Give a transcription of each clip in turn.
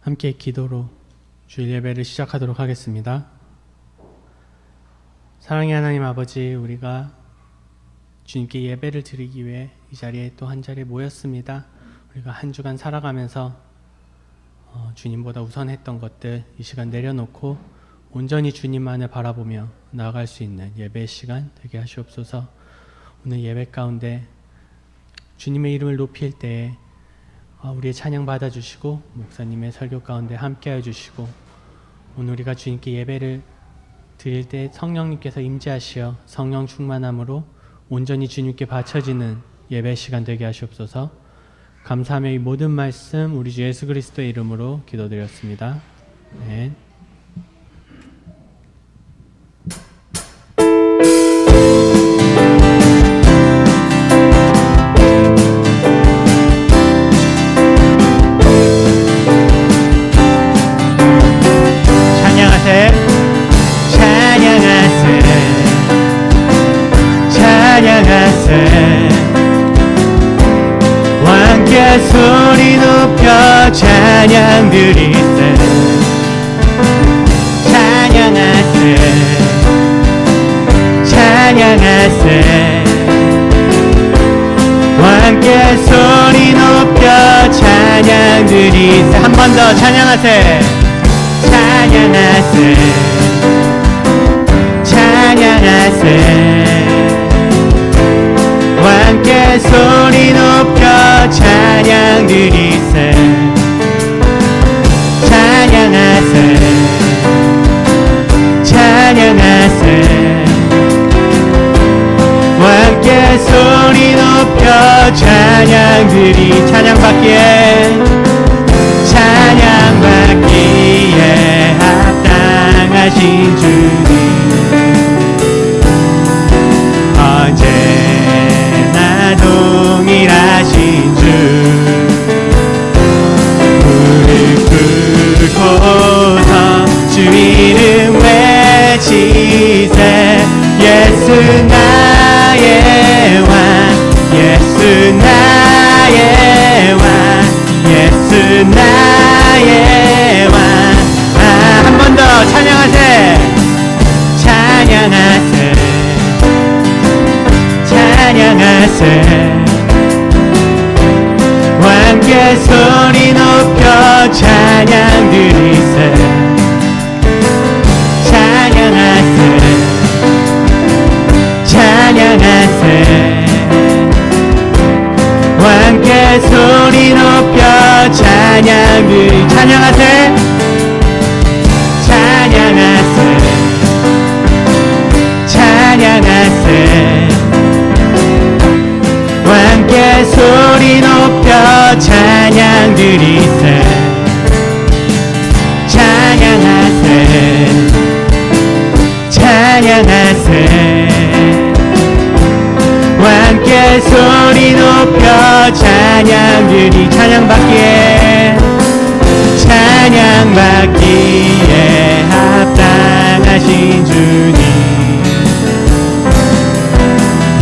함께 기도로 주일 예배를 시작하도록 하겠습니다. 사랑의 하나님 아버지, 우리가 주님께 예배를 드리기 위해 이 자리에 또 한 자리에 모였습니다. 우리가 한 주간 살아가면서 주님보다 우선했던 것들 이 시간 내려놓고 온전히 주님만을 바라보며 나아갈 수 있는 예배의 시간 되게 하시옵소서. 오늘 예배 가운데 주님의 이름을 높일 때에 우리의 찬양 받아주시고 목사님의 설교 가운데 함께해 주시고, 오늘 우리가 주님께 예배를 드릴 때 성령님께서 임재하시어 성령 충만함으로 온전히 주님께 바쳐지는 예배 시간 되게 하시옵소서. 감사하며 이 모든 말씀 우리 주 예수 그리스도의 이름으로 기도드렸습니다. 아멘. 왕께 소리 높여 찬양 드리세. 찬양하세, 찬양하세. 왕께 소리 높여 찬양 드리세. 한 번 더 찬양하세. 찬양하세, 찬양하세. 왕께 소리 높여 찬양 드리세. 찬양하세, 찬양하세. 왕께 소리 높여 찬양 드리. 찬양받기에, 찬양받기에 합당하신 주님, 언제나 동일하신 주. 무릎 꿇고서 주 이름 외치세. 예수 나의 왕, 예수 나의 왕, 예수 나의 왕. 한 번 더 찬양하세. 찬양하세, 찬양하세. 왕께 소리 높여 찬양 드리세. 찬양하세, 찬양하세. 왕께 소리 높여 찬양 드리. 찬양하세, 찬양하세, 찬양하세. 왕께 소리 높여 찬양 드리세. 찬양하세, 찬양하세. 왕께 소리 높여 찬양 드리. 찬양받기에, 찬양받기에 합당하신 주님,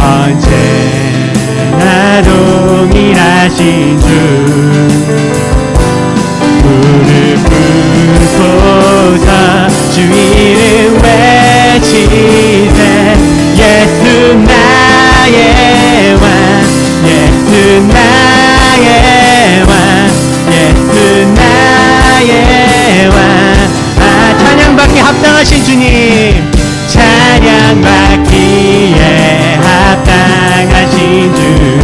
언제나 동일하신 주. 무릎 꿇고서 주 이름 외치세. 예수 나의 왕, 예수 나의 왕, 예수 나의 왕. 찬양받기 합당하신 주님, 찬양받기에 합당하신 주님,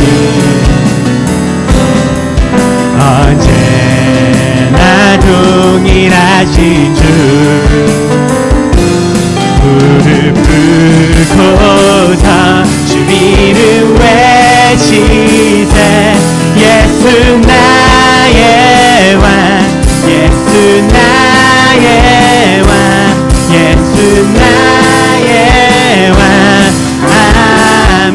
언제나 동일하신 주. 무릎 꿇고서 주 이름 외치세. 예수 나의 왕, 예수 나의 왕, 예수 나의 왕. 아멘.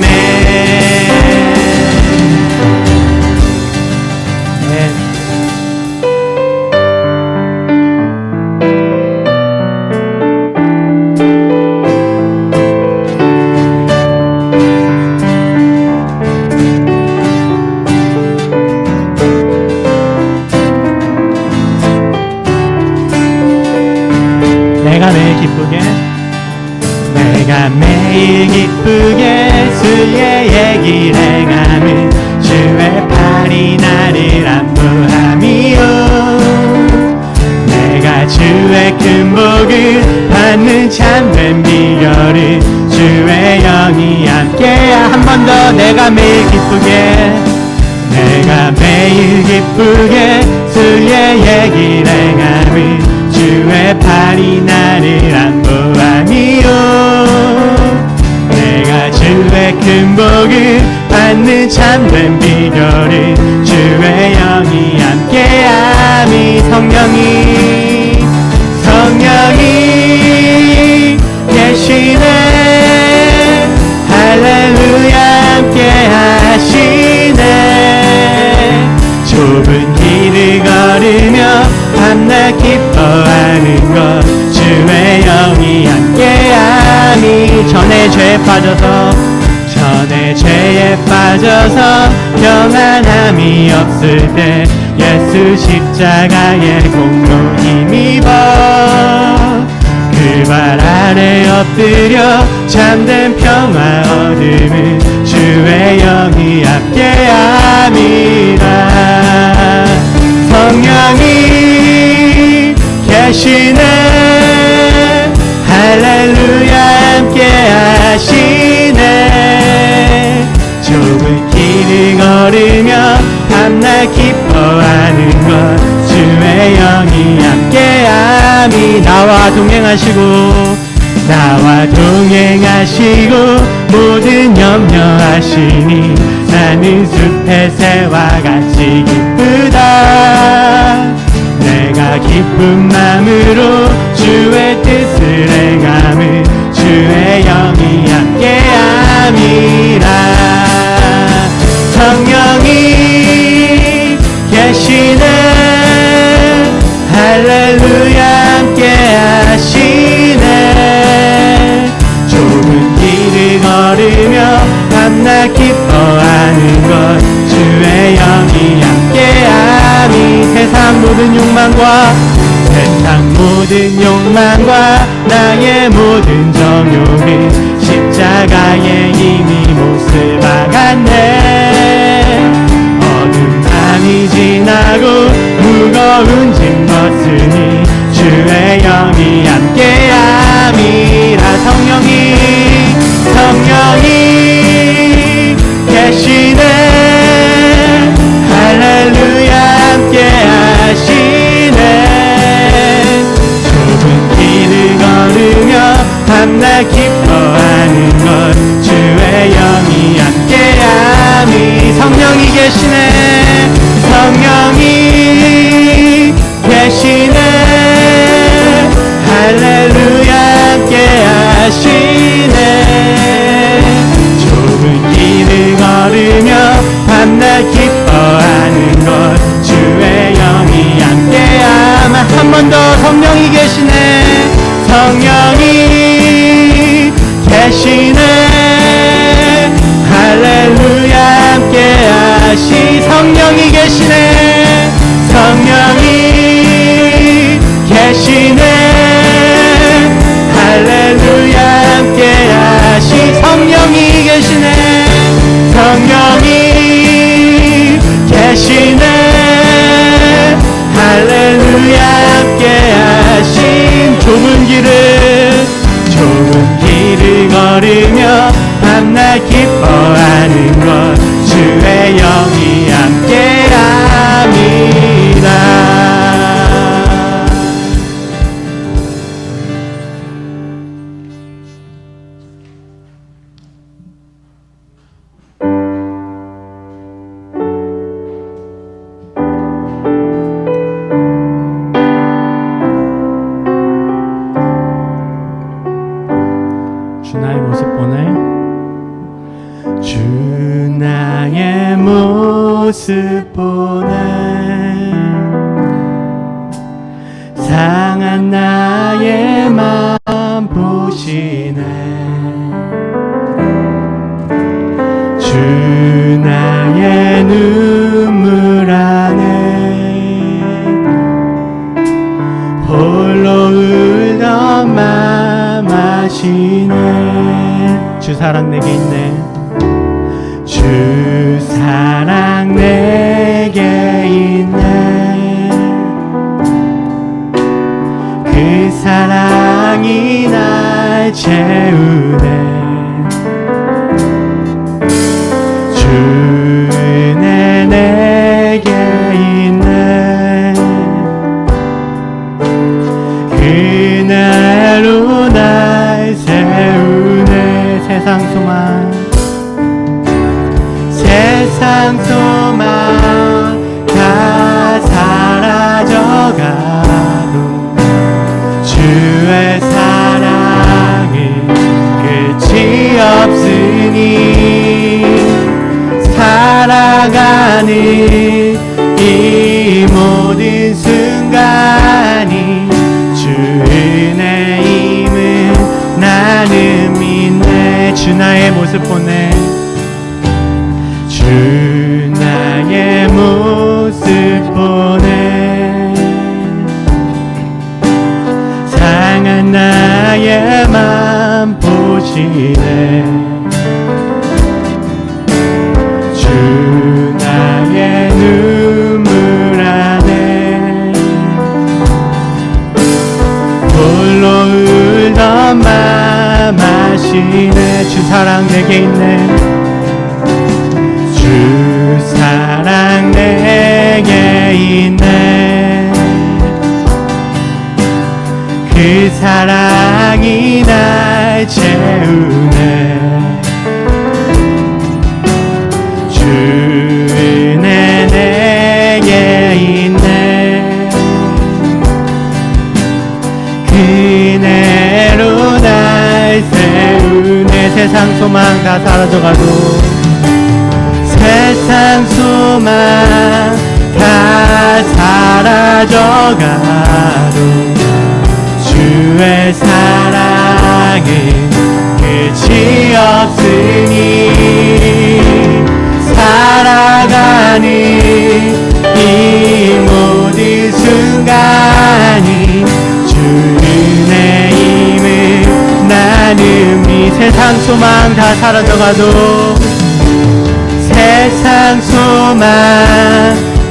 내가 매일 기쁘게 주의 길 행함은 주의 팔이 나를 안보함이요 내가 주의 큰 복을 받는 참된 비결은 주의 영이 함께야 한 번 더 내가 매일 기쁘게 주의 길 행함은 주의 팔이 나를 안보함이요 내가 주의 큰 복을 받는 참된 비결은 주의 영이 함께함이 성령이 계시네 할렐루야 함께하시네 좁은 길을 걸으며 밤낮 기뻐하는 것 주의 영이 함께함이 전에 죄에 빠져서 평안함이 없을 때 예수 십자가의 공로 힘입어 그 발 아래 엎드려 참된 평화 얻음은 주의 영이 함께함이라 성령이 계시네 할렐루야 함께하시네 좁은 길을 걸으며 밤낮 기뻐하는 것 주의 영이 함께함이 나와 동행하시고 모든 염려하시니 나는 숲의 새와 같이 기쁘다 내가 기쁜 마음으로 주의 뜻을 행함은 주의 영이 함께함이라 성령이 계시네 할렐루야 함께하시네 좁은 길을 걸으며 밤낮 기뻐하는 것 주의 영이 함께함이 세상 모든 욕망과 나의 모든 정욕은 십자가에 이미 몫을 박았네 어두운 밤이 지나고 무거운 짐 벗으니 주의 영이 함께함이라 성령이 계시네 할렐루야 함께하시네 좁은 길을 걸으며 밤낮 기뻐하는 것 주의 영이 함께함이 성령이 계시네 할렐루야 함께하시네 좁은 길을 걸으며 밤낮 기뻐하는 것 주의 영이 함께함 한 번 더 성령이 계시네 할렐루야 함께하시 성령이 계시네 할렐루야 함께하시 성령이 계시네 할렐루야 함께하신 좁은 길을 걸으며 밤낮 기뻐하는 것 주의 영이 함께함이라 주 나의 모습 보네 주 나의 모습 보네 상한 나의 맘 보시네 주 나의 눈물 안에 홀로 울던 맘 아시네 주 사랑 내게 있네. 주 사랑 내게 있네. 그 사랑이 날 채우네. 주 은혜 내게 있네. 그날로 날 세우네. 세상 소망 다 사라져가도 주의 사랑은 끝이 없으니 살아가는 이 모든 순간이 주 은혜임을 나는 믿네. 주 나의 모습 보네. 주 나의 모습 보네. 상한 나의 맘 보시네. 주 나의 눈물 안에 홀로 울던 맘 아시네. 주 사랑 내게 있네. 주 사랑 내게 있네. 그 사랑이 날 채우네. 주 은혜 내게 있네. 그 은혜로 날 세우네. 세상 소망 다 사라져가도 세상 소망 다 사라져가도 주의 사랑은 끝이 없으니 살아가는 이 모든 순간이 주 은혜임을 나는 이 세상 소망 다 사라져가도 세상 소망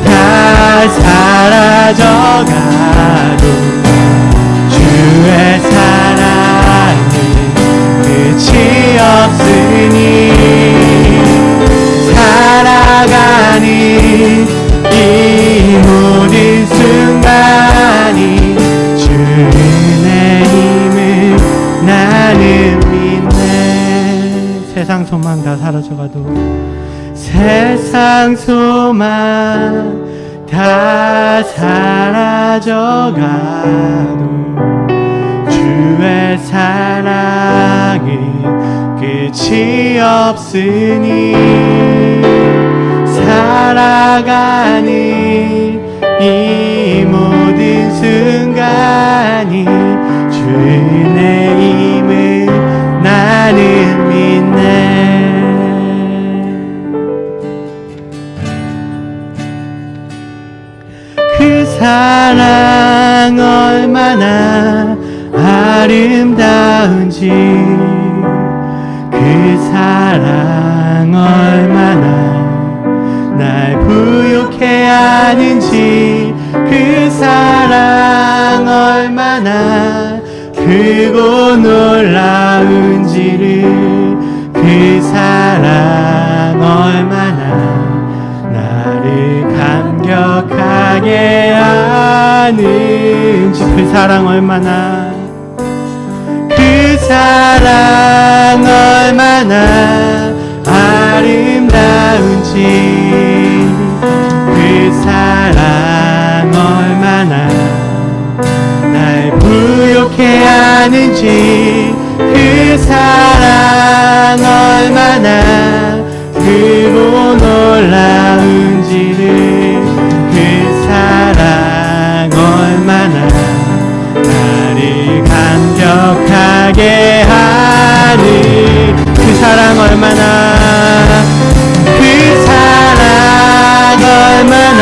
다 사라져가도 주의 사랑은 끝이 없으니 살아가는 이 모든 순간이 주 은혜임을 나는 믿네. 세상 소망 다 사라져가도 세상 소망 다 사라져가도 주의 사랑은 끝이 없으니 살아가는 이 모든 순간이 주 은혜임을 나는 믿네. 그 사랑 얼마나 아름다운지 그 사랑 얼마나 날 부욕해 하는지 그 사랑 얼마나 크고 놀라운지를 그 사랑 얼마나 나를 감격하게 하는지 그 사랑 얼마나 그 사랑 얼마나 아름다운지 그 사랑 얼마나 날 부욕해 하는지 그 사랑 얼마나 크고 놀라운지를 그 사랑 얼마나 나를 감격하게 하는 그 사랑 얼마나 그 사랑 얼마나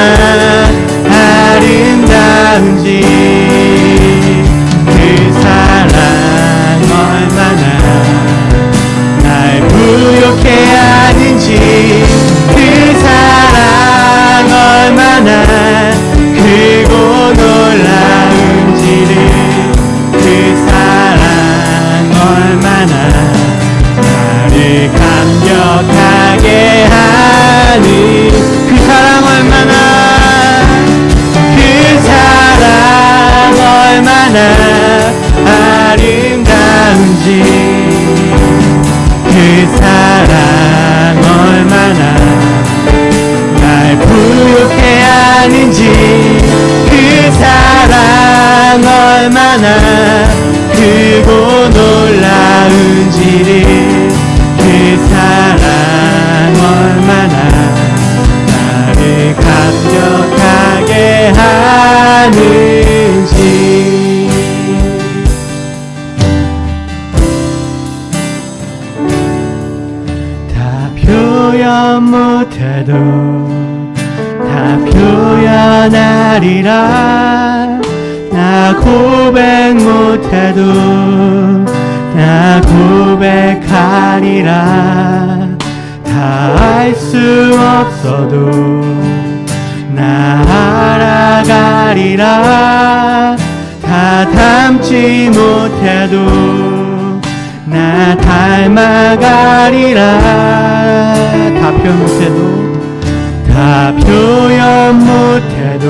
얼마나 아름다운지 그 사랑 얼마나 날 부욕해 하는지 그 사랑 얼마나 크고 놀라운지를 그 사랑 얼마나 나를 감격하게 하는지 다 표현 못해도 다 표현하리라 나 고백 못해도 나 고백하리라 다 알 수 없어도 나 알아가리라 다 닮지 못해도 나 닮아가리라 다 표현 못해도 다 표현 못해도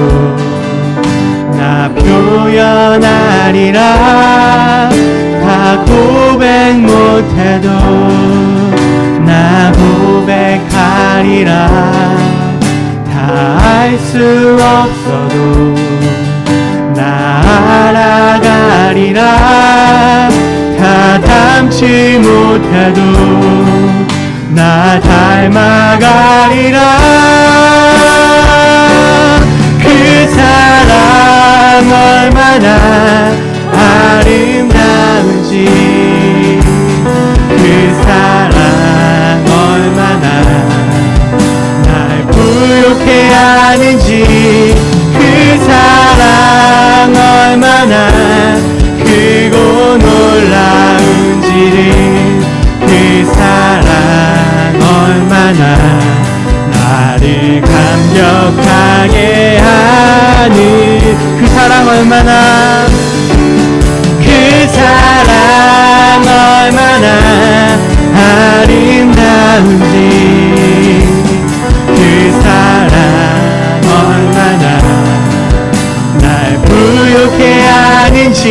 나 표현하리라 다 고백 못해도 나 고백하리라 다 알 수 없어도 나 알아가리라 다 닮지 못해도 나 닮아가리라 그 사랑 얼마나 아름다운지 그 사랑 얼마나 날 부욕해 하는지 그 사랑 얼마나 크고 놀라운지를 그 사랑 얼마나 나를 감격하게 하는 그 사랑 얼마나 그 사랑 얼마나 아름다운지 그 사랑 얼마나 날 부욕해 하는지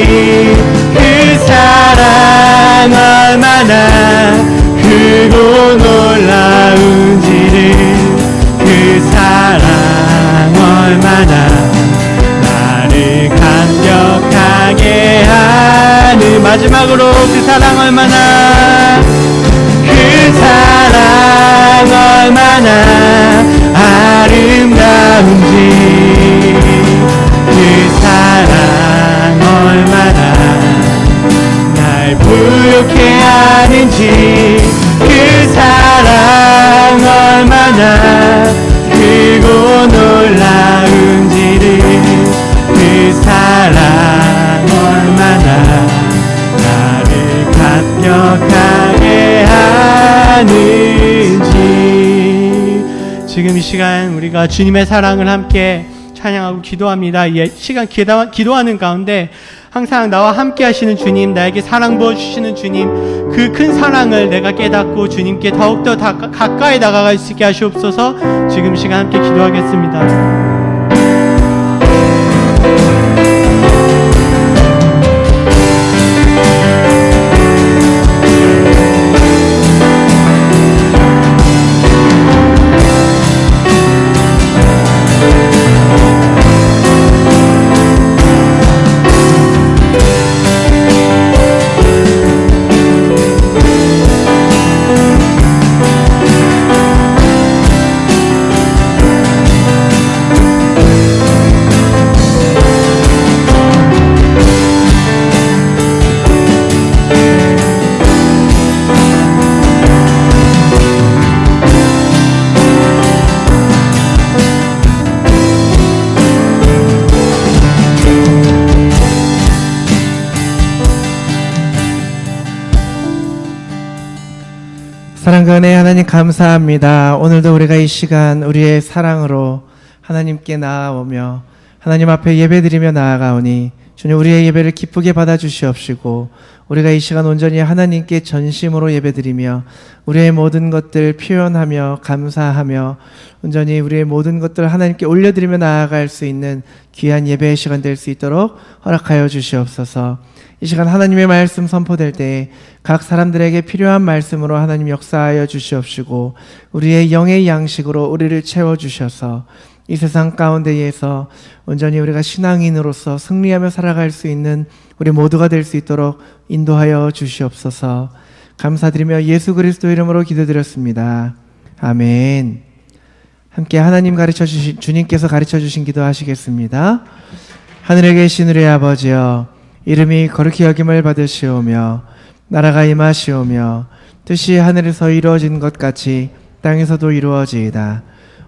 그 사랑 얼마나 크고 놀라운지를 그 사랑 얼마나 나를 감격하게 하는 마지막으로 그 사랑 얼마나 그 사랑 얼마나 아름다운지 그 사랑 얼마나 날 부욕해 하는지 그 사랑 얼마나 크고 놀라운지를 그 사랑 얼마나 나를 감격하게 하는지 지금 이 시간 우리가 주님의 사랑을 함께 찬양하고 기도합니다. 이 시간 기도하는 가운데 항상 나와 함께 하시는 주님, 나에게 사랑 부어주시는 주님, 그 큰 사랑을 내가 깨닫고 주님께 더욱더 가까이 다가갈 수 있게 하시옵소서. 지금 시간 함께 기도하겠습니다. 사랑과 은혜 하나님 감사합니다. 오늘도 우리가 이 시간 우리의 사랑으로 하나님께 나아오며 하나님 앞에 예배드리며 나아가오니 주님, 우리의 예배를 기쁘게 받아주시옵시고 우리가 이 시간 온전히 하나님께 전심으로 예배드리며 우리의 모든 것들 표현하며 감사하며 온전히 우리의 모든 것들을 하나님께 올려드리며 나아갈 수 있는 귀한 예배의 시간 될 수 있도록 허락하여 주시옵소서. 이 시간 하나님의 말씀 선포될 때에 각 사람들에게 필요한 말씀으로 하나님 역사하여 주시옵시고 우리의 영의 양식으로 우리를 채워주셔서 이 세상 가운데에서 온전히 우리가 신앙인으로서 승리하며 살아갈 수 있는 우리 모두가 될 수 있도록 인도하여 주시옵소서. 감사드리며 예수 그리스도 이름으로 기도드렸습니다. 아멘. 함께 하나님 주님께서 가르쳐 주신 기도 하시겠습니다. 하늘에 계신 우리 아버지여, 이름이 거룩히 여김을 받으시오며 나라가 임하시오며 뜻이 하늘에서 이루어진 것 같이 땅에서도 이루어지이다.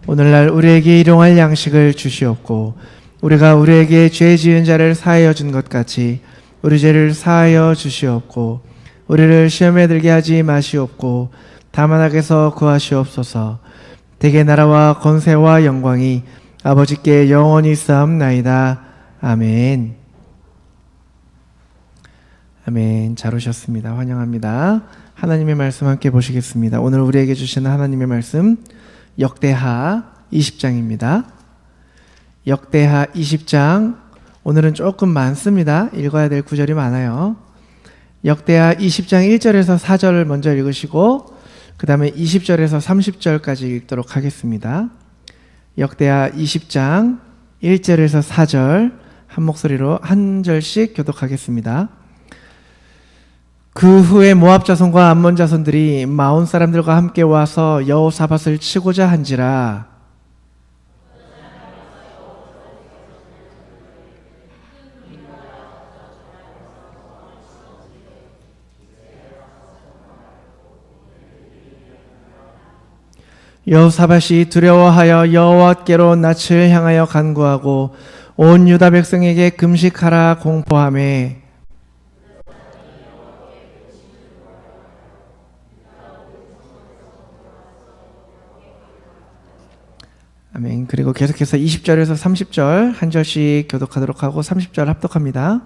오늘날 우리에게 일용할 양식을 주시옵고 우리가 우리에게 죄 지은 자를 사하여 준 것 같이 우리 죄를 사하여 주시옵고 우리를 시험에 들게 하지 마시옵고 다만 악에서 구하시옵소서. 대개 나라와 권세와 영광이 아버지께 영원히 있사옵나이다. 아멘. 아멘. 잘 오셨습니다. 환영합니다. 하나님의 말씀 함께 보시겠습니다. 오늘 우리에게 주시는 하나님의 말씀 역대하 20장입니다. 역대하 20장, 오늘은 조금 많습니다. 읽어야 될 구절이 많아요. 역대하 20장 1절에서 4절을 먼저 읽으시고 그 다음에 20절에서 30절까지 읽도록 하겠습니다. 역대하 20장 1절에서 4절 한 목소리로 한 절씩 교독하겠습니다. 그 후에 모압 자손과 암몬 자손들이 마온 사람들과 함께 와서 여호사밧을 치고자 한지라. 여호사밧이 두려워하여 여호와께로 낯을 향하여 간구하고 온 유다 백성에게 금식하라 공포하매 아멘. 그리고 계속해서 20절에서 30절 한 절씩 교독하도록 하고 30절 합독합니다.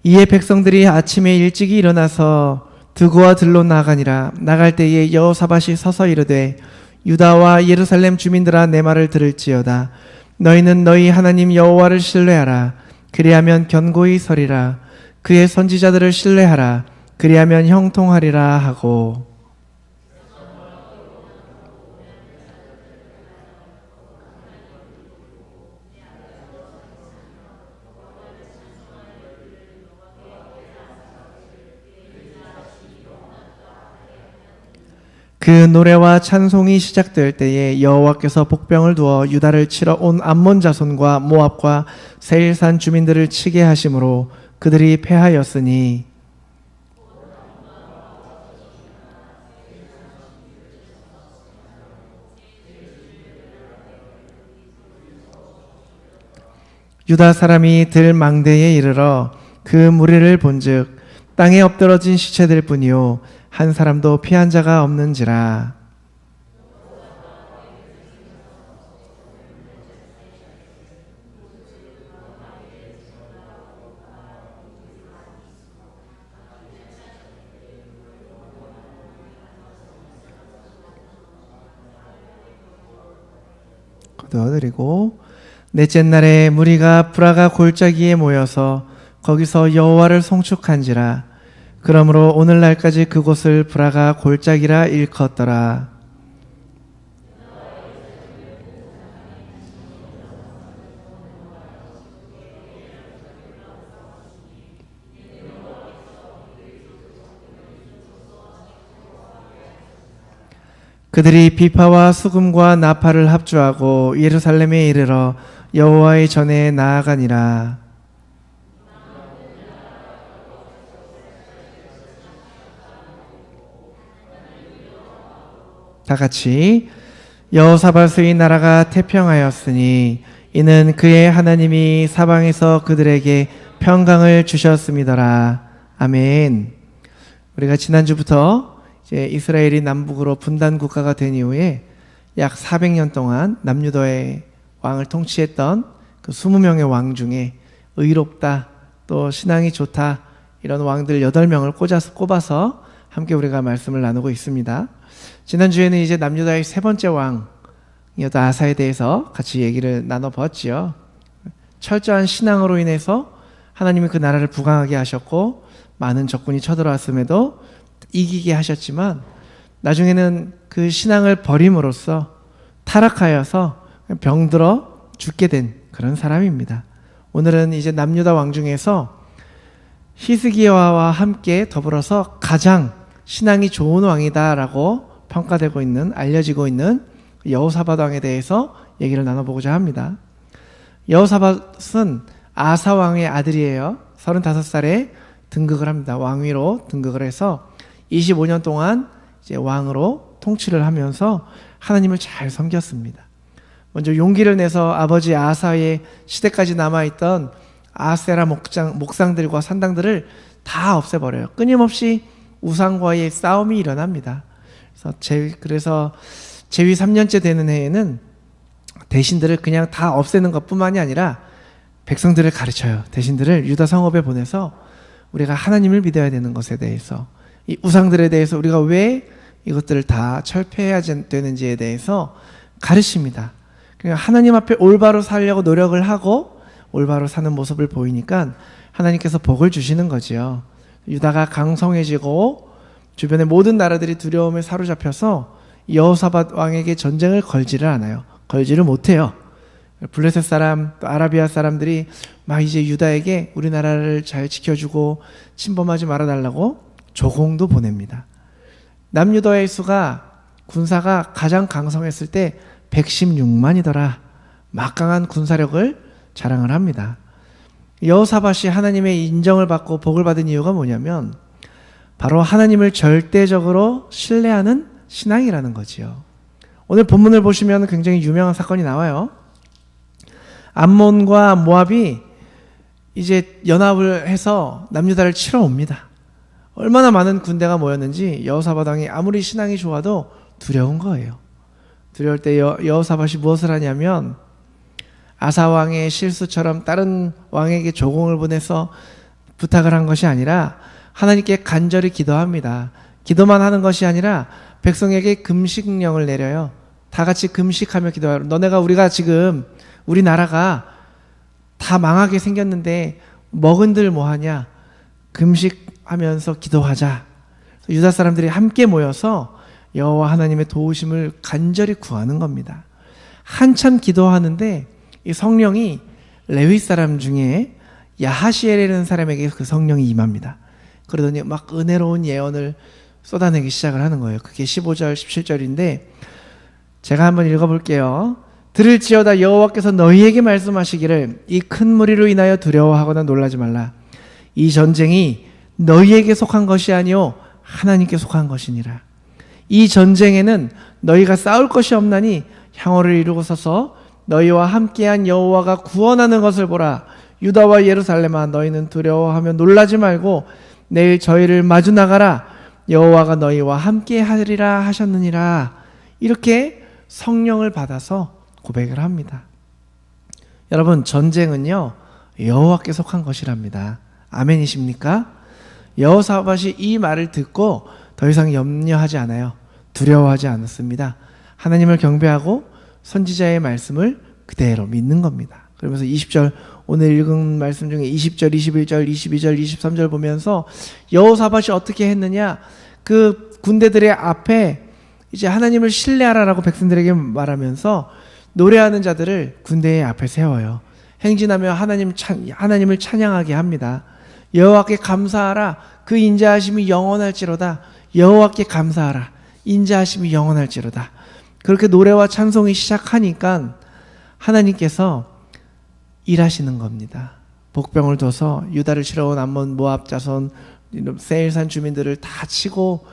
이에 백성들이 아침에 일찍이 일어나서 드고와 들로 나가니라. 나갈 때에 여호사밧이 서서 이르되 유다와 예루살렘 주민들아 내 말을 들을지어다. 너희는 너희 하나님 여호와를 신뢰하라. 그리하면 견고히 서리라. 그의 선지자들을 신뢰하라. 그리하면 형통하리라 하고. 그 노래와 찬송이 시작될 때에 여호와께서 복병을 두어 유다를 치러 온 암몬 자손과 모압과 세일산 주민들을 치게 하심으로 그들이 패하였으니 유다 사람이 들 망대에 이르러 그 무리를 본즉 땅에 엎드러진 시체들 뿐이요 한 사람도 피한 자가 없는지라. 거두어드리고 넷째 날에 무리가 브라가 골짜기에 모여서 거기서 여호와를 송축한지라. 그러므로 오늘날까지 그곳을 브라가 골짜기라 일컫더라. 그들이 비파와 수금과 나팔을 합주하고 예루살렘에 이르러 여호와의 전에 나아가니라. 다 같이 여호사밧의 나라가 태평하였으니 이는 그의 하나님이 사방에서 그들에게 평강을 주셨음이더라. 아멘. 우리가 지난주부터 이제 이스라엘이 남북으로 분단 국가가 된 이후에 약 400년 동안 남유다의 왕을 통치했던 그 20명의 왕 중에 의롭다, 또 신앙이 좋다 이런 왕들 8명을 꼽아서 함께 우리가 말씀을 나누고 있습니다. 지난주에는 이제 남유다의 3번째 왕이었던 아사에 대해서 같이 얘기를 나눠보았지요. 철저한 신앙으로 인해서 하나님이 그 나라를 부강하게 하셨고 많은 적군이 쳐들어왔음에도 이기게 하셨지만 나중에는 그 신앙을 버림으로써 타락하여서 병들어 죽게 된 그런 사람입니다. 오늘은 이제 남유다 왕 중에서 히스기야와 함께 더불어서 가장 신앙이 좋은 왕이다라고 평가되고 있는, 알려지고 있는 여호사밧 왕에 대해서 얘기를 나눠보고자 합니다. 여호사밧은 아사 왕의 아들이에요. 35살에 등극을 합니다. 왕위로 등극을 해서 25년 동안 이제 왕으로 통치를 하면서 하나님을 잘 섬겼습니다. 먼저 용기를 내서 아버지 아사의 시대까지 남아있던 아세라 목상들과 산당들을 다 없애버려요. 끊임없이 우상과의 싸움이 일어납니다. 그래서 재위 3년째 되는 해에는 대신들을 그냥 다 없애는 것뿐만이 아니라 백성들을 가르쳐요. 대신들을 유다 성읍에 보내서 우리가 하나님을 믿어야 되는 것에 대해서, 이 우상들에 대해서 우리가 왜 이것들을 다 철폐해야 되는지에 대해서 가르칩니다. 그러니까 하나님 앞에 올바로 살려고 노력을 하고 올바로 사는 모습을 보이니까 하나님께서 복을 주시는 거지요. 유다가 강성해지고 주변의 모든 나라들이 두려움에 사로잡혀서 여호사밧 왕에게 전쟁을 걸지를 않아요. 걸지를 못해요. 블레셋 사람, 또 아라비아 사람들이 막 이제 유다에게 우리나라를 잘 지켜주고 침범하지 말아달라고 조공도 보냅니다. 남유다의 수가, 군사가 가장 강성했을 때 116만이더라. 막강한 군사력을 자랑을 합니다. 여호사밧이 하나님의 인정을 받고 복을 받은 이유가 뭐냐면 바로 하나님을 절대적으로 신뢰하는 신앙이라는 거지요. 오늘 본문을 보시면 굉장히 유명한 사건이 나와요. 암몬과 모압이 이제 연합을 해서 남유다를 치러 옵니다. 얼마나 많은 군대가 모였는지 여호사밧 왕이 아무리 신앙이 좋아도 두려운 거예요. 두려울 때 여호사밧이 무엇을 하냐면 아사 왕의 실수처럼 다른 왕에게 조공을 보내서 부탁을 한 것이 아니라 하나님께 간절히 기도합니다. 기도만 하는 것이 아니라 백성에게 금식령을 내려요. 다 같이 금식하며 기도하라. 우리가 지금 우리 나라가 다 망하게 생겼는데 먹은들 뭐하냐? 금식하면서 기도하자. 유다 사람들이 함께 모여서 여호와 하나님의 도우심을 간절히 구하는 겁니다. 한참 기도하는데 이 성령이 레위 사람 중에 야하시엘이라는 사람에게 그 성령이 임합니다. 그러더니 막 은혜로운 예언을 쏟아내기 시작을 하는 거예요. 그게 15절, 17절인데 제가 한번 읽어볼게요. 들을지어다 여호와께서 너희에게 말씀하시기를 이 큰 무리로 인하여 두려워하거나 놀라지 말라. 이 전쟁이 너희에게 속한 것이 아니요 하나님께 속한 것이니라. 이 전쟁에는 너희가 싸울 것이 없나니 향호를 이루고 서서 너희와 함께한 여호와가 구원하는 것을 보라. 유다와 예루살렘아 너희는 두려워하며 놀라지 말고 내일 저희를 마주 나가라. 여호와가 너희와 함께하리라 하셨느니라. 이렇게 성령을 받아서 고백을 합니다. 여러분, 전쟁은요 여호와께 속한 것이랍니다. 아멘이십니까? 여호사밧이 이 말을 듣고 더 이상 염려하지 않아요. 두려워하지 않았습니다. 하나님을 경배하고 선지자의 말씀을 그대로 믿는 겁니다. 그러면서 20절, 오늘 읽은 말씀 중에 20절, 21절, 22절, 23절 보면서 여호사밧이 어떻게 했느냐, 그 군대들의 앞에 이제 하나님을 신뢰하라라고 백성들에게 말하면서 노래하는 자들을 군대의 앞에 세워요. 행진하며 하나님을 찬양하게 합니다. 여호와께 감사하라. 그 인자하심이 영원할지로다. 여호와께 감사하라. 인자하심이 영원할지로다. 그렇게 노래와 찬송이 시작하니까 하나님께서 일하시는 겁니다. 복병을 둬서 유다를 치러 온 암몬 모압 자손 세일산 주민들을 다 치고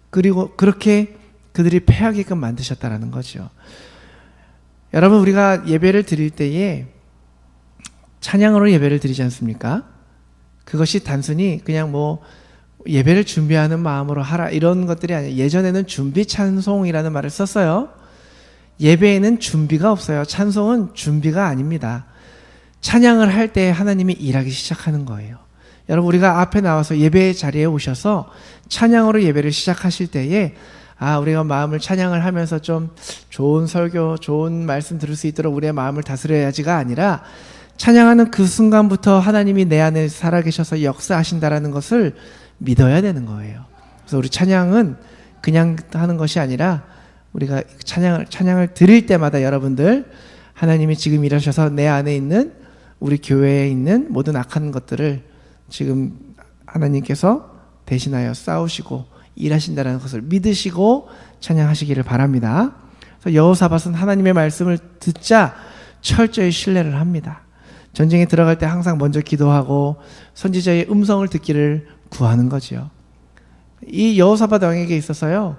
그리고 그렇게 그들이 패하게끔 만드셨다라는 거죠. 여러분, 우리가 예배를 드릴 때에 찬양으로 예배를 드리지 않습니까? 그것이 단순히 그냥 뭐 예배를 준비하는 마음으로 하라 이런 것들이 아니에요. 예전에는 준비 찬송이라는 말을 썼어요. 예배에는 준비가 없어요. 찬송은 준비가 아닙니다. 찬양을 할 때 하나님이 일하기 시작하는 거예요. 여러분 우리가 앞에 나와서 예배 자리에 오셔서 찬양으로 예배를 시작하실 때에 우리가 마음을 찬양을 하면서 좀 좋은 설교, 좋은 말씀 들을 수 있도록 우리의 마음을 다스려야지가 아니라 찬양하는 그 순간부터 하나님이 내 안에 살아계셔서 역사하신다라는 것을 믿어야 되는 거예요. 그래서 우리 찬양은 그냥 하는 것이 아니라 우리가 찬양을 드릴 때마다 여러분들 하나님이 지금 일하셔서 내 안에 있는 우리 교회에 있는 모든 악한 것들을 지금 하나님께서 대신하여 싸우시고 일하신다는 것을 믿으시고 찬양하시기를 바랍니다. 그래서 여호사밧은 하나님의 말씀을 듣자 철저히 신뢰를 합니다. 전쟁에 들어갈 때 항상 먼저 기도하고 선지자의 음성을 듣기를 구하는 거지요. 이 여호사밧 왕에게 있어서요,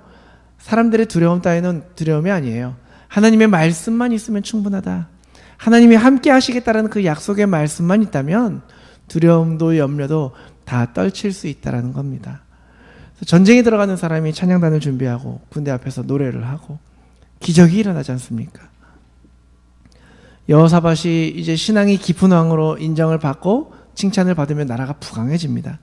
사람들의 두려움 따위는 두려움이 아니에요. 하나님의 말씀만 있으면 충분하다. 하나님이 함께 하시겠다라는 그 약속의 말씀만 있다면 두려움도 염려도 다 떨칠 수 있다는 겁니다. 전쟁에 들어가는 사람이 찬양단을 준비하고 군대 앞에서 노래를 하고 기적이 일어나지 않습니까? 여호사밧이 이제 신앙이 깊은 왕으로 인정을 받고 칭찬을 받으면 나라가 부강해집니다.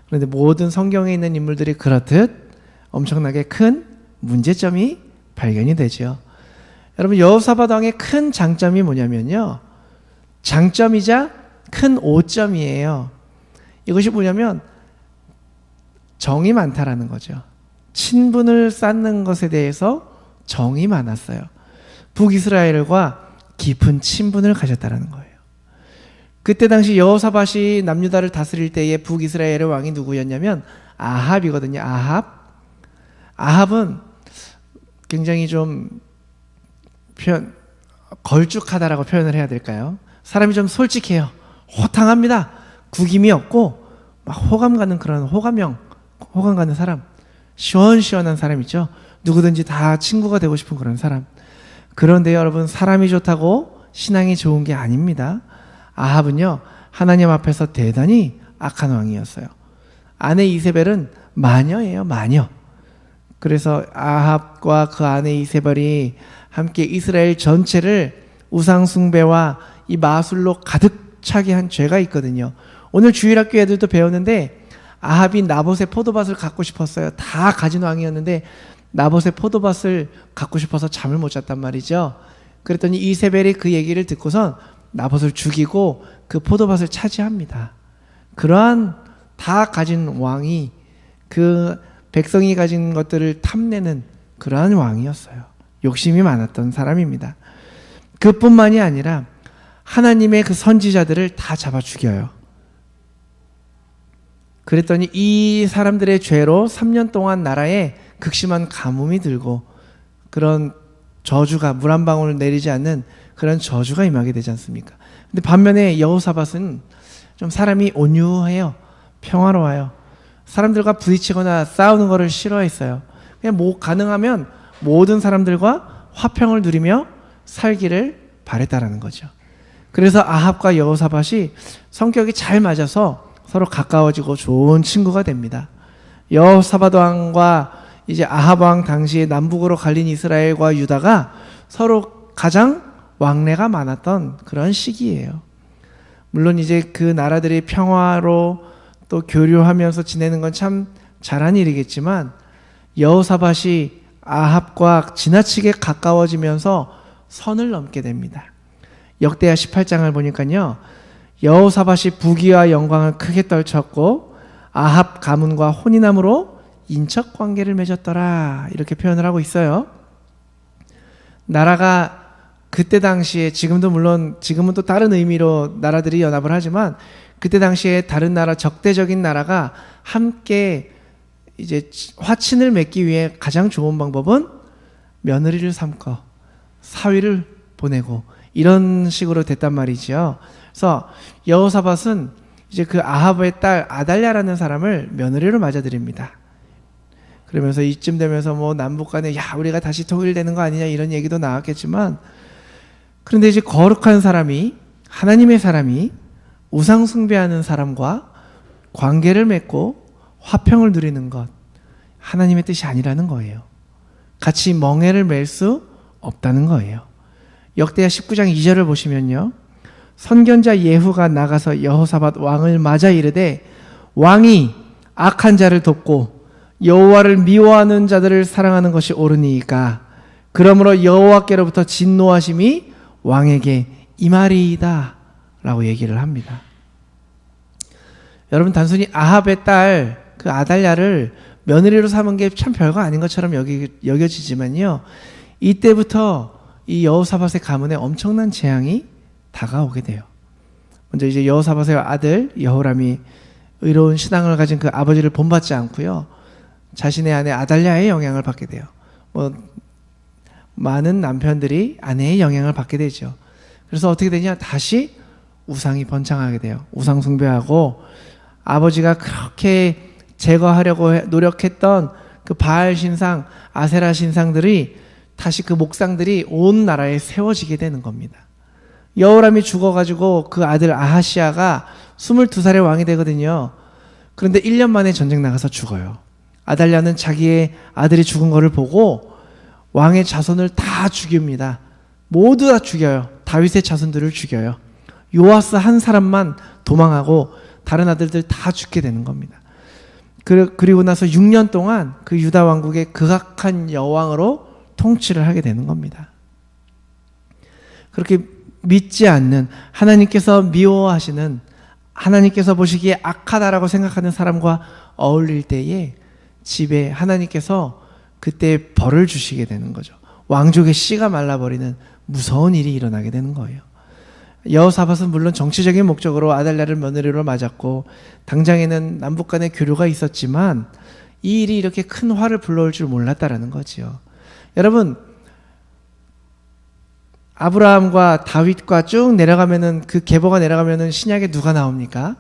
그런데 모든 성경에 있는 인물들이 그렇듯 엄청나게 큰 문제점이 발견이 되죠. 여러분 여호사밧 왕의 큰 장점이 뭐냐면요, 장점이자 큰 오점이에요. 이것이 뭐냐면 정이 많다라는 거죠. 친분을 쌓는 것에 대해서 정이 많았어요. 북이스라엘과 깊은 친분을 가졌다는 거예요. 그때 당시 여호사밧이 남유다를 다스릴 때의 북이스라엘의 왕이 누구였냐면 아합이거든요. 아합은 굉장히 좀 걸쭉하다라고 표현을 해야 될까요? 사람이 좀 솔직해요. 호탕합니다. 구김이 없고 막 호감 가는 그런 호감 가는 사람, 시원시원한 사람 있죠. 누구든지 다 친구가 되고 싶은 그런 사람. 그런데 여러분 사람이 좋다고 신앙이 좋은 게 아닙니다. 아합은요 하나님 앞에서 대단히 악한 왕이었어요. 아내 이세벨은 마녀예요, 마녀. 그래서 아합과 그 아내 이세벨이 함께 이스라엘 전체를 우상 숭배와 이 마술로 가득 차게 한 죄가 있거든요. 오늘 주일학교 애들도 배웠는데 아합이 나봇의 포도밭을 갖고 싶었어요. 다 가진 왕이었는데 나봇의 포도밭을 갖고 싶어서 잠을 못 잤단 말이죠. 그랬더니 이세벨이 그 얘기를 듣고선 나봇을 죽이고 그 포도밭을 차지합니다. 그러한 다 가진 왕이 그 백성이 가진 것들을 탐내는 그러한 왕이었어요. 욕심이 많았던 사람입니다. 그뿐만이 아니라 하나님의 그 선지자들을 다 잡아 죽여요. 그랬더니 이 사람들의 죄로 3년 동안 나라에 극심한 가뭄이 들고 그런 저주가 물 한 방울 내리지 않는 그런 저주가 임하게 되지 않습니까? 근데 반면에 여호사밧은 좀 사람이 온유해요. 평화로워요. 사람들과 부딪히거나 싸우는 것을 싫어했어요. 그냥 가능하면 모든 사람들과 화평을 누리며 살기를 바랬다라는 거죠. 그래서 아합과 여호사밧이 성격이 잘 맞아서 서로 가까워지고 좋은 친구가 됩니다. 여호사밧 왕과 이제 아합 왕 당시에 남북으로 갈린 이스라엘과 유다가 서로 가장 왕래가 많았던 그런 시기예요. 물론 이제 그 나라들이 평화로 또 교류하면서 지내는 건 참 잘한 일이겠지만 여호사밧이 아합과 지나치게 가까워지면서 선을 넘게 됩니다. 역대하 18장을 보니까요, 여호사밧이 부귀와 영광을 크게 떨쳤고 아합 가문과 혼인함으로 인척 관계를 맺었더라, 이렇게 표현을 하고 있어요. 나라가 그때 당시에, 지금도 물론 지금은 또 다른 의미로 나라들이 연합을 하지만 그때 당시에 다른 나라, 적대적인 나라가 함께 이제 화친을 맺기 위해 가장 좋은 방법은 며느리를 삼고 사위를 보내고 이런 식으로 됐단 말이죠. 그래서 여호사밧은 이제 그 아합의 딸 아달랴라는 사람을 며느리로 맞아들입니다. 그러면서 이쯤 되면서 뭐 남북 간에 우리가 다시 통일되는 거 아니냐 이런 얘기도 나왔겠지만, 그런데 이제 거룩한 사람이, 하나님의 사람이 우상 숭배하는 사람과 관계를 맺고 화평을 누리는 것, 하나님의 뜻이 아니라는 거예요. 같이 멍에를 맬 수 없다는 거예요. 역대하 19장 2절을 보시면요, 선견자 예후가 나가서 여호사밧 왕을 맞아 이르되 왕이 악한 자를 돕고 여호와를 미워하는 자들을 사랑하는 것이 옳으니까 그러므로 여호와께로부터 진노하심이 왕에게 임하리이다 라고 얘기를 합니다. 여러분, 단순히 아합의 딸 그 아달랴를 며느리로 삼은 게 참 별거 아닌 것처럼 여겨지지만요, 이때부터 이 여호사밧의 가문에 엄청난 재앙이 다가오게 돼요. 먼저 이제 여호사밧의 아들 여호람이 의로운 신앙을 가진 그 아버지를 본받지 않고요, 자신의 아내 아달랴의 영향을 받게 돼요. 많은 남편들이 아내의 영향을 받게 되죠. 그래서 어떻게 되냐, 다시 우상이 번창하게 돼요. 우상 숭배하고 아버지가 그렇게 제거하려고 노력했던 그 바알 신상, 아세라 신상들이 다시 그 목상들이 온 나라에 세워지게 되는 겁니다. 여호람이 죽어가지고 그 아들 아하시아가 22살의 왕이 되거든요. 그런데 1년 만에 전쟁 나가서 죽어요. 아달랴는 자기의 아들이 죽은 것을 보고 왕의 자손을 다 죽입니다. 모두 다 죽여요. 다윗의 자손들을 죽여요. 요아스 한 사람만 도망하고 다른 아들들 다 죽게 되는 겁니다. 그리고 나서 6년 동안 그 유다 왕국의 극악한 여왕으로 통치를 하게 되는 겁니다. 그렇게 믿지 않는, 하나님께서 미워하시는, 하나님께서 보시기에 악하다라고 생각하는 사람과 어울릴 때에 집에 하나님께서 그때 벌을 주시게 되는 거죠. 왕족의 씨가 말라버리는 무서운 일이 일어나게 되는 거예요. 여호사밧은 물론 정치적인 목적으로 아달랴를 며느리로 맞았고 당장에는 남북 간의 교류가 있었지만 이 일이 이렇게 큰 화를 불러올 줄 몰랐다라는 거지요. 여러분, 아브라함과 다윗과 쭉 내려가면은, 그 계보가 내려가면은 신약에 누가 나옵니까?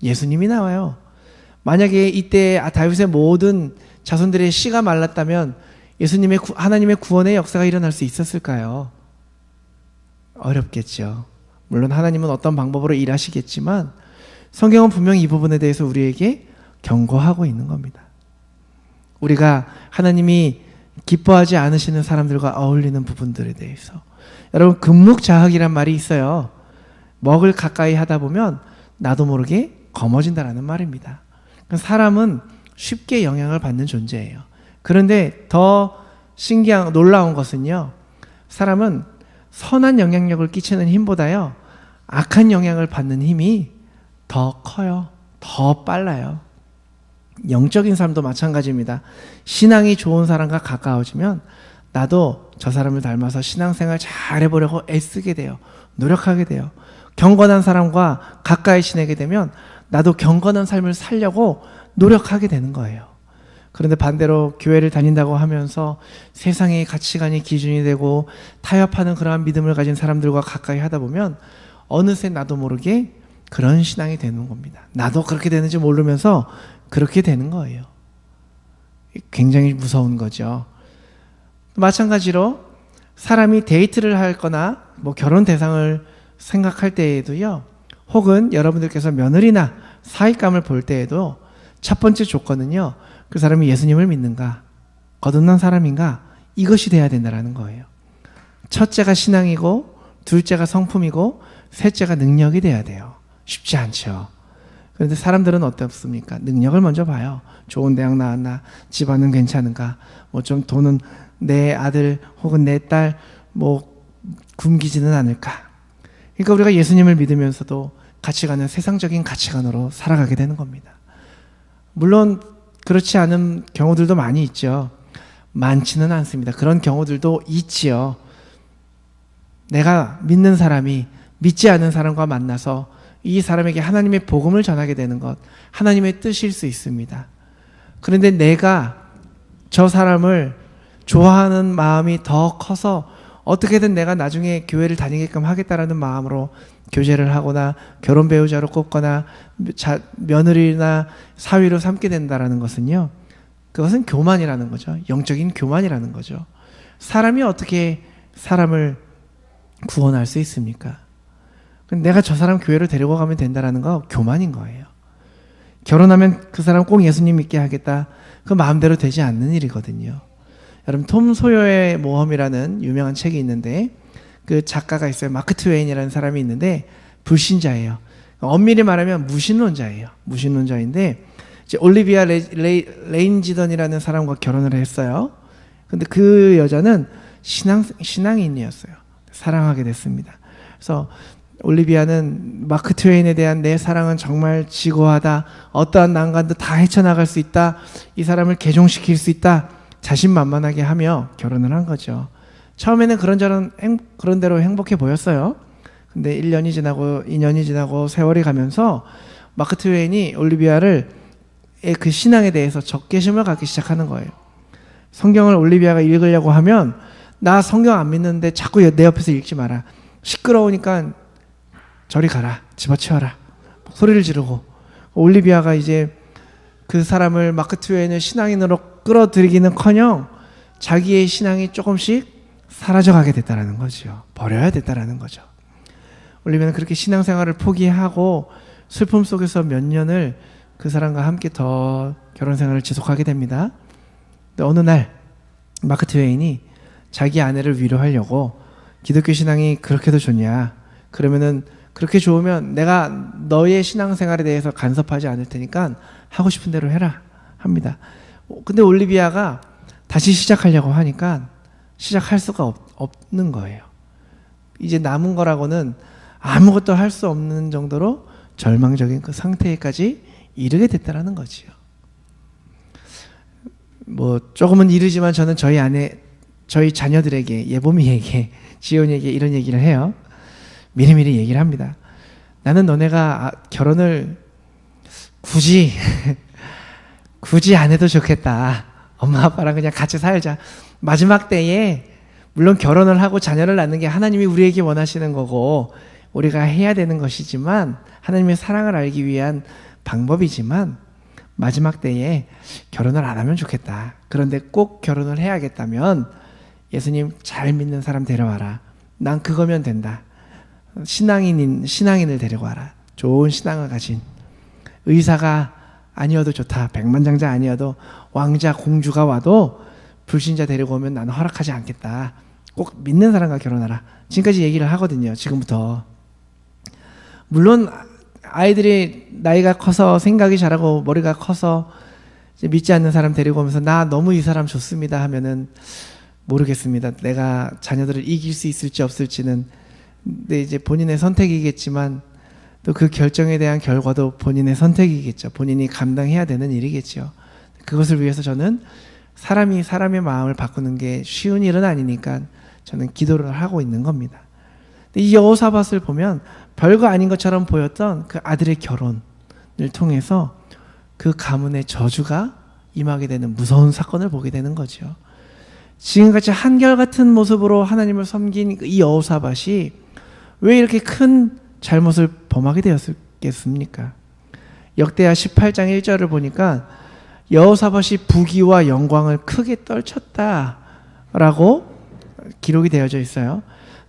예수님이 나와요. 만약에 이때 다윗의 모든 자손들의 씨가 말랐다면 예수님의 하나님의 구원의 역사가 일어날 수 있었을까요? 어렵겠죠. 물론 하나님은 어떤 방법으로 일하시겠지만 성경은 분명히 이 부분에 대해서 우리에게 경고하고 있는 겁니다. 우리가 하나님이 기뻐하지 않으시는 사람들과 어울리는 부분들에 대해서, 여러분, 금묵자학이란 말이 있어요. 먹을 가까이 하다 보면 나도 모르게 검어진다라는 말입니다. 사람은 쉽게 영향을 받는 존재예요. 그런데 더 놀라운 것은요, 사람은 선한 영향력을 끼치는 힘보다요, 악한 영향을 받는 힘이 더 커요. 더 빨라요. 영적인 삶도 마찬가지입니다. 신앙이 좋은 사람과 가까워지면 나도 저 사람을 닮아서 신앙생활 잘 해보려고 애쓰게 돼요. 노력하게 돼요. 경건한 사람과 가까이 지내게 되면 나도 경건한 삶을 살려고 노력하게 되는 거예요. 그런데 반대로 교회를 다닌다고 하면서 세상의 가치관이 기준이 되고 타협하는 그러한 믿음을 가진 사람들과 가까이 하다 보면 어느새 나도 모르게 그런 신앙이 되는 겁니다. 나도 그렇게 되는지 모르면서 그렇게 되는 거예요. 굉장히 무서운 거죠. 마찬가지로 사람이 데이트를 할 거나 결혼 대상을 생각할 때에도요, 혹은 여러분들께서 며느리나 사윗감을 볼 때에도 첫 번째 조건은요, 그 사람이 예수님을 믿는가, 거듭난 사람인가, 이것이 돼야 된다는 거예요. 첫째가 신앙이고, 둘째가 성품이고, 셋째가 능력이 돼야 돼요. 쉽지 않죠. 그런데 사람들은 어떻습니까? 능력을 먼저 봐요. 좋은 대학 나왔나, 집안은 괜찮은가, 좀 돈은 내 아들 혹은 내 딸 굶기지는 않을까. 그러니까 우리가 예수님을 믿으면서도 가치관은 세상적인 가치관으로 살아가게 되는 겁니다. 물론 그렇지 않은 경우들도 많이 있죠. 많지는 않습니다. 그런 경우들도 있지요. 내가 믿는 사람이 믿지 않는 사람과 만나서 이 사람에게 하나님의 복음을 전하게 되는 것, 하나님의 뜻일 수 있습니다. 그런데 내가 저 사람을 좋아하는 마음이 더 커서 어떻게든 내가 나중에 교회를 다니게끔 하겠다라는 마음으로 교제를 하거나 결혼 배우자로 꼽거나 며느리나 사위로 삼게 된다라는 것은요, 그것은 교만이라는 거죠. 영적인 교만이라는 거죠. 사람이 어떻게 사람을 구원할 수 있습니까? 내가 저 사람 교회로 데리고 가면 된다라는 거 교만인 거예요. 결혼하면 그 사람 꼭 예수님 믿게 하겠다, 그 마음대로 되지 않는 일이거든요. 여러분, 톰 소여의 모험이라는 유명한 책이 있는데 그 작가가 있어요. 마크 트웨인이라는 사람이 있는데 불신자예요. 엄밀히 말하면 무신론자예요. 무신론자인데 이제 올리비아 레인지던이라는 사람과 결혼을 했어요. 근데 그 여자는 신앙인이었어요. 사랑하게 됐습니다. 그래서 올리비아는 마크 트웨인에 대한 내 사랑은 정말 지고하다. 어떠한 난관도 다 헤쳐나갈 수 있다. 이 사람을 개종시킬 수 있다. 자신만만하게 하며 결혼을 한 거죠. 처음에는 그런 대로 행복해 보였어요. 근데 1년이 지나고 2년이 지나고 세월이 가면서 마크 트웨인이 올리비아를 그 신앙에 대해서 적개심을 갖기 시작하는 거예요. 성경을 올리비아가 읽으려고 하면 나 성경 안 믿는데 자꾸 내 옆에서 읽지 마라. 시끄러우니까 저리 가라. 집어치워라. 소리를 지르고 올리비아가 이제 그 사람을 마크 트웨인을 신앙인으로 끌어들이기는커녕 자기의 신앙이 조금씩 사라져가게 됐다라는 거죠. 버려야 됐다라는 거죠. 올리비아는 그렇게 신앙생활을 포기하고 슬픔 속에서 몇 년을 그 사람과 함께 더 결혼생활을 지속하게 됩니다. 근데 어느 날 마크 트웨인이 자기 아내를 위로하려고 기독교 신앙이 그렇게도 좋냐? 그러면은 그렇게 좋으면 내가 너의 신앙생활에 대해서 간섭하지 않을 테니까 하고 싶은 대로 해라 합니다. 근데 올리비아가 다시 시작하려고 하니까 시작할 수가 없는 거예요. 이제 남은 거라고는 아무것도 할 수 없는 정도로 절망적인 그 상태에까지 이르게 됐다라는 거지요. 뭐 조금은 이르지만 저는 저희 자녀들에게, 예보미에게, 지온이에게 이런 얘기를 해요. 미리미리 얘기를 합니다. 나는 너네가 결혼을 굳이 안 해도 좋겠다. 엄마 아빠랑 그냥 같이 살자. 마지막 때에 물론 결혼을 하고 자녀를 낳는 게 하나님이 우리에게 원하시는 거고 우리가 해야 되는 것이지만 하나님의 사랑을 알기 위한 방법이지만 마지막 때에 결혼을 안 하면 좋겠다. 그런데 꼭 결혼을 해야겠다면 예수님 잘 믿는 사람 데려와라. 난 그거면 된다. 신앙인을 데리고 와라. 좋은 신앙을 가진 의사가 아니어도 좋다. 백만장자 아니어도 왕자 공주가 와도 불신자 데리고 오면 나는 허락하지 않겠다. 꼭 믿는 사람과 결혼하라. 지금까지 얘기를 하거든요. 지금부터. 물론 아이들이 나이가 커서 생각이 자라고 머리가 커서 이제 믿지 않는 사람 데리고 오면서 나 너무 이 사람 좋습니다 하면은 모르겠습니다. 내가 자녀들을 이길 수 있을지 없을지는. 근데 이제 본인의 선택이겠지만 또 그 결정에 대한 결과도 본인의 선택이겠죠. 본인이 감당해야 되는 일이겠죠. 그것을 위해서 저는 사람이 사람의 마음을 바꾸는 게 쉬운 일은 아니니까 저는 기도를 하고 있는 겁니다. 이 여호사밧을 보면 별거 아닌 것처럼 보였던 그 아들의 결혼을 통해서 그 가문의 저주가 임하게 되는 무서운 사건을 보게 되는 거죠. 지금같이 한결같은 모습으로 하나님을 섬긴 이 여호사밧이 왜 이렇게 큰 잘못을 범하게 되었겠습니까? 역대하 18장 1절을 보니까 여호사밧이 부귀와 영광을 크게 떨쳤다라고 기록이 되어져 있어요.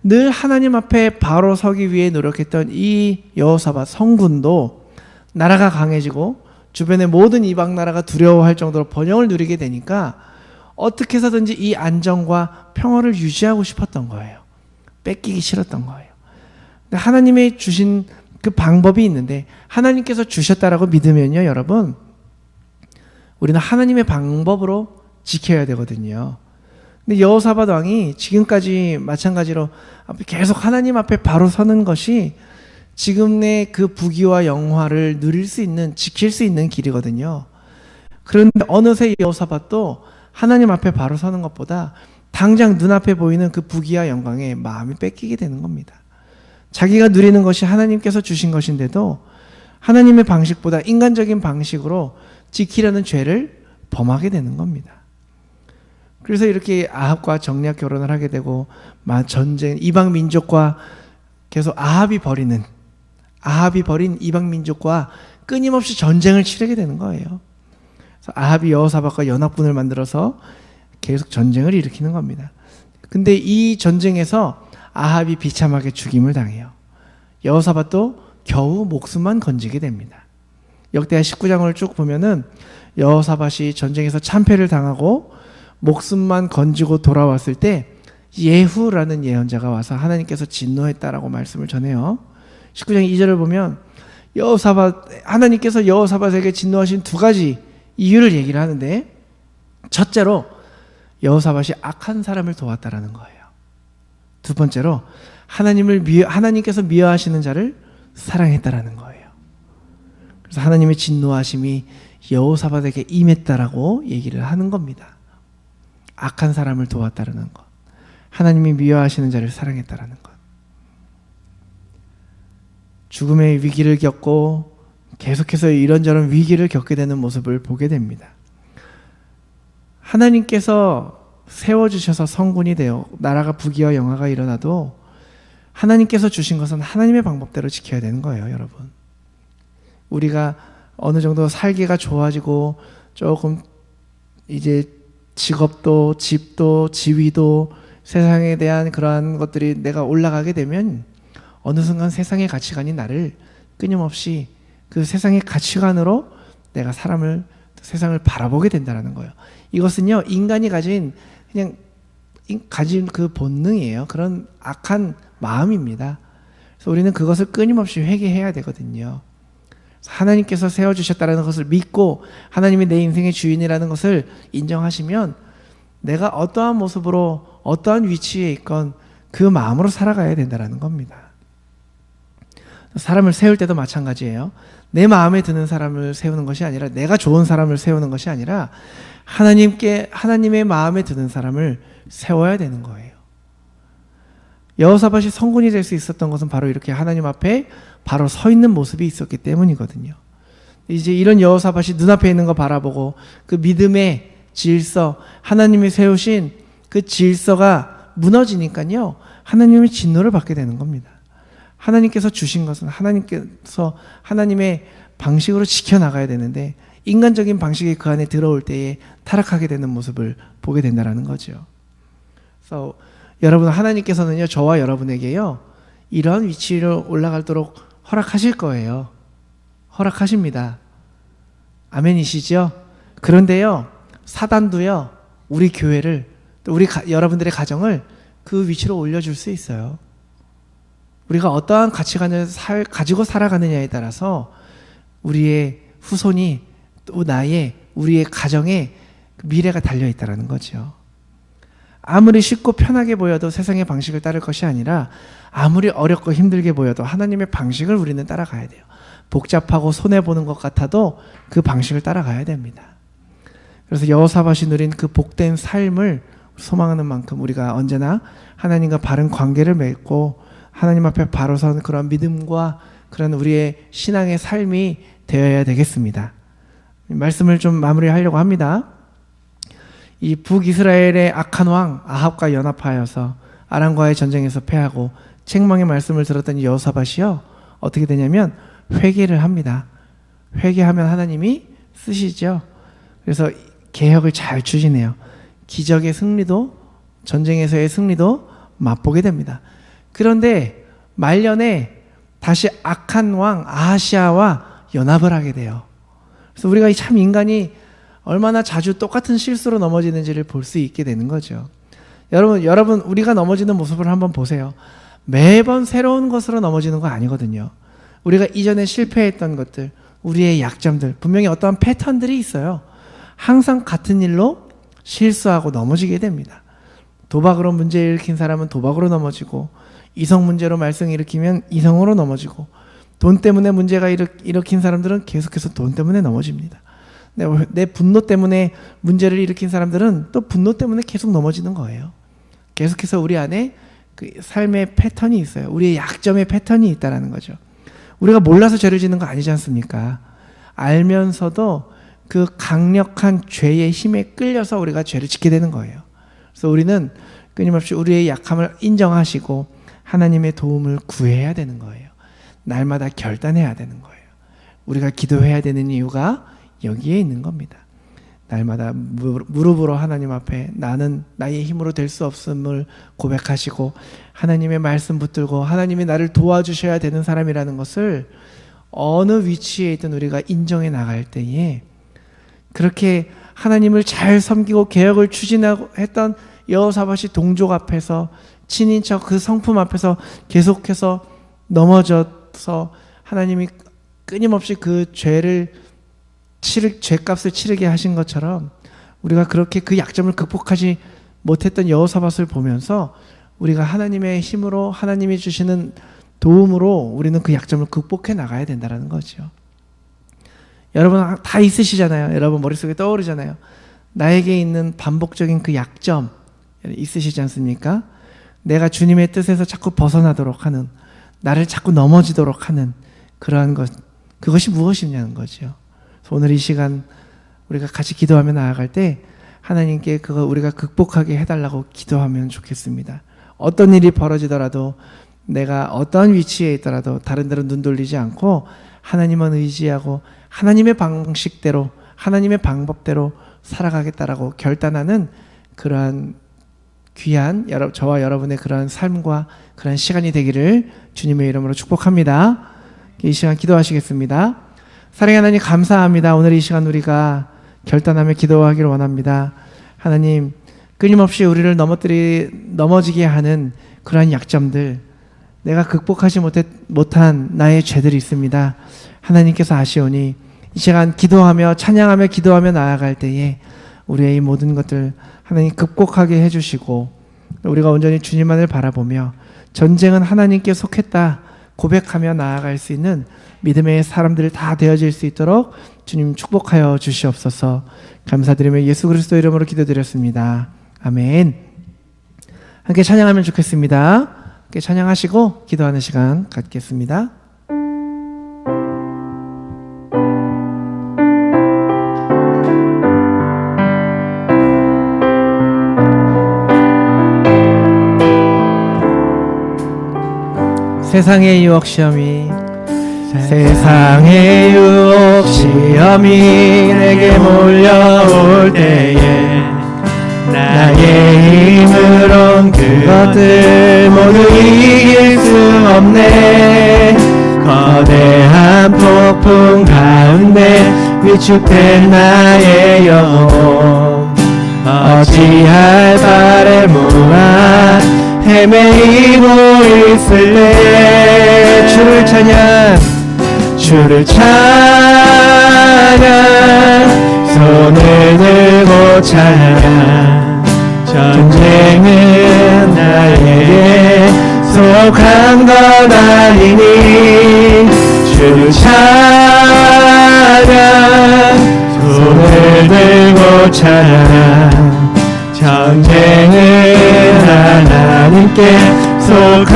늘 하나님 앞에 바로 서기 위해 노력했던 이 여호사밧 성군도 나라가 강해지고 주변의 모든 이방 나라가 두려워할 정도로 번영을 누리게 되니까 어떻게 해서든지 이 안정과 평화를 유지하고 싶었던 거예요. 뺏기기 싫었던 거예요. 근데 하나님이 주신 그 방법이 있는데 하나님께서 주셨다라고 믿으면요, 여러분, 우리는 하나님의 방법으로 지켜야 되거든요. 근데 여호사밧 왕이 지금까지 마찬가지로 계속 하나님 앞에 바로 서는 것이 지금의 그 부귀와 영화를 누릴 수 있는, 지킬 수 있는 길이거든요. 그런데 어느새 여호사밧도 하나님 앞에 바로 서는 것보다 당장 눈앞에 보이는 그 부귀와 영광에 마음이 뺏기게 되는 겁니다. 자기가 누리는 것이 하나님께서 주신 것인데도 하나님의 방식보다 인간적인 방식으로 지키려는 죄를 범하게 되는 겁니다. 그래서 이렇게 아합과 정략 결혼을 하게 되고 전쟁, 이방 민족과 계속 아합이 벌인 이방 민족과 끊임없이 전쟁을 치르게 되는 거예요. 그래서 아합이 여호사밧과 연합군을 만들어서 계속 전쟁을 일으키는 겁니다. 근데 이 전쟁에서 아합이 비참하게 죽임을 당해요. 여호사밧도 겨우 목숨만 건지게 됩니다. 역대하 19장을 쭉 보면은 여호사밧이 전쟁에서 참패를 당하고 목숨만 건지고 돌아왔을 때 예후라는 예언자가 와서 하나님께서 진노했다라고 말씀을 전해요. 19장 2절을 보면 하나님께서 여호사밧에게 진노하신 두 가지 이유를 얘기를 하는데, 첫째로 여호사밧이 악한 사람을 도왔다라는 거예요. 두 번째로 하나님께서 미워하시는 자를 사랑했다라는 거예요. 그래서 하나님의 진노하심이 여호사밧에게 임했다라고 얘기를 하는 겁니다. 악한 사람을 도왔다라는 것, 하나님이 미워하시는 자를 사랑했다라는 것. 죽음의 위기를 겪고 계속해서 이런저런 위기를 겪게 되는 모습을 보게 됩니다. 하나님께서 세워주셔서 성군이 되어 나라가 부귀와 영화가 일어나도 하나님께서 주신 것은 하나님의 방법대로 지켜야 되는 거예요, 여러분. 우리가 어느 정도 살기가 좋아지고 조금 이제 직업도 집도 지위도 세상에 대한 그러한 것들이 내가 올라가게 되면 어느 순간 세상의 가치관이 나를 끊임없이 그 세상의 가치관으로 내가 세상을 바라보게 된다는 거예요. 이것은요, 인간이 가진 그 본능이에요. 그런 악한 마음입니다. 그래서 우리는 그것을 끊임없이 회개해야 되거든요. 하나님께서 세워주셨다는 것을 믿고 하나님이 내 인생의 주인이라는 것을 인정하시면 내가 어떠한 모습으로 어떠한 위치에 있건 그 마음으로 살아가야 된다는 겁니다. 사람을 세울 때도 마찬가지예요. 내 마음에 드는 사람을 세우는 것이 아니라, 내가 좋은 사람을 세우는 것이 아니라 하나님의 마음에 드는 사람을 세워야 되는 거예요. 여호사밧이 성군이 될 수 있었던 것은 바로 이렇게 하나님 앞에 바로 서 있는 모습이 있었기 때문이거든요. 이제 이런 여호사밧이 눈앞에 있는 거 바라보고 그 믿음의 질서, 하나님이 세우신 그 질서가 무너지니까요, 하나님의 진노를 받게 되는 겁니다. 하나님께서 주신 것은 하나님께서 하나님의 방식으로 지켜나가야 되는데, 인간적인 방식이 그 안에 들어올 때에 타락하게 되는 모습을 보게 된다는 거죠. 그래서 여러분, 하나님께서는요, 저와 여러분에게요, 이러한 위치로 올라갈도록 허락하실 거예요. 허락하십니다. 아멘이시죠? 그런데요, 사단도요, 우리 교회를, 또 여러분들의 가정을 그 위치로 올려줄 수 있어요. 우리가 어떠한 가치관을 가지고 살아가느냐에 따라서 우리의 후손이, 또 우리의 가정의 미래가 달려있다는 거죠. 아무리 쉽고 편하게 보여도 세상의 방식을 따를 것이 아니라, 아무리 어렵고 힘들게 보여도 하나님의 방식을 우리는 따라가야 돼요. 복잡하고 손해보는 것 같아도 그 방식을 따라가야 됩니다. 그래서 여호사밧이 누린 그 복된 삶을 소망하는 만큼 우리가 언제나 하나님과 바른 관계를 맺고 하나님 앞에 바로 선 그런 믿음과 그런 우리의 신앙의 삶이 되어야 되겠습니다. 말씀을 좀 마무리하려고 합니다. 이 북이스라엘의 악한 왕 아합과 연합하여서 아람과의 전쟁에서 패하고 책망의 말씀을 들었던 여호사밧이요, 어떻게 되냐면 회개를 합니다. 회개하면 하나님이 쓰시죠. 그래서 개혁을 잘 추진해요. 기적의 승리도, 전쟁에서의 승리도 맛보게 됩니다. 그런데 말년에 다시 악한 왕 아하시아와 연합을 하게 돼요. 그래서 우리가 참 인간이 얼마나 자주 똑같은 실수로 넘어지는지를 볼 수 있게 되는 거죠. 여러분 우리가 넘어지는 모습을 한번 보세요. 매번 새로운 것으로 넘어지는 거 아니거든요. 우리가 이전에 실패했던 것들, 우리의 약점들, 분명히 어떠한 패턴들이 있어요. 항상 같은 일로 실수하고 넘어지게 됩니다. 도박으로 문제 일으킨 사람은 도박으로 넘어지고, 이성 문제로 말썽 일으키면 이성으로 넘어지고, 돈 때문에 문제가 일으킨 사람들은 계속해서 돈 때문에 넘어집니다. 내 분노 때문에 문제를 일으킨 사람들은 또 분노 때문에 계속 넘어지는 거예요. 계속해서 우리 안에 그 삶의 패턴이 있어요. 우리의 약점의 패턴이 있다는 거죠. 우리가 몰라서 죄를 짓는 거 아니지 않습니까? 알면서도 그 강력한 죄의 힘에 끌려서 우리가 죄를 짓게 되는 거예요. 그래서 우리는 끊임없이 우리의 약함을 인정하시고 하나님의 도움을 구해야 되는 거예요. 날마다 결단해야 되는 거예요. 우리가 기도해야 되는 이유가 여기에 있는 겁니다. 날마다 무릎으로 하나님 앞에 나는 나의 힘으로 될 수 없음을 고백하시고 하나님의 말씀 붙들고 하나님이 나를 도와주셔야 되는 사람이라는 것을 어느 위치에 있든 우리가 인정해 나갈 때에, 그렇게 하나님을 잘 섬기고 개혁을 추진하고 했던 여호사밧이 동족 앞에서, 친인척 그 성품 앞에서 계속해서 넘어져서 하나님이 끊임없이 그 죄값을 치르게 하신 것처럼 우리가 그렇게 그 약점을 극복하지 못했던 여호사밧을 보면서 우리가 하나님의 힘으로 하나님이 주시는 도움으로 우리는 그 약점을 극복해 나가야 된다는 거죠. 여러분 다 있으시잖아요. 여러분 머릿속에 떠오르잖아요. 나에게 있는 반복적인 그 약점 있으시지 않습니까? 내가 주님의 뜻에서 자꾸 벗어나도록 하는, 나를 자꾸 넘어지도록 하는 그러한 것, 그것이 무엇이냐는 거죠. 그래서 오늘 이 시간 우리가 같이 기도하며 나아갈 때 하나님께 그거 우리가 극복하게 해달라고 기도하면 좋겠습니다. 어떤 일이 벌어지더라도, 내가 어떤 위치에 있더라도 다른 데로 눈 돌리지 않고 하나님만 의지하고 하나님의 방식대로, 하나님의 방법대로 살아가겠다라고 결단하는 그러한 귀한 저와 여러분의 그러한 삶과 그러한 시간이 되기를 주님의 이름으로 축복합니다. 이 시간 기도하시겠습니다. 사랑의 하나님 감사합니다. 오늘 이 시간 우리가 결단하며 기도하기를 원합니다. 하나님, 끊임없이 우리를 넘어지게 하는 그러한 약점들, 내가 극복하지 못한 나의 죄들이 있습니다. 하나님께서 아시오니 이 시간 기도하며 찬양하며 기도하며 나아갈 때에 우리의 이 모든 것들 하나님 극복하게 해주시고, 우리가 온전히 주님만을 바라보며 전쟁은 하나님께 속했다 고백하며 나아갈 수 있는 믿음의 사람들을 다 되어질 수 있도록 주님 축복하여 주시옵소서. 감사드리며 예수 그리스도 이름으로 기도드렸습니다. 아멘. 함께 찬양하면 좋겠습니다. 함께 찬양하시고 기도하는 시간 갖겠습니다. 세상의 유혹 시험이 내게 몰려올 때에 나의 힘으론 그것들 모두 이길 수 없네. 거대한 폭풍 가운데 위축된 나의 영혼 어찌할 바를 모아 헤매이고 있을 때 주를 찬양 손을 들고 찬양 전쟁은 나에게 속한 것 아니니 주를 찬양 손을 들고 찬양 전쟁은 하나님께 속한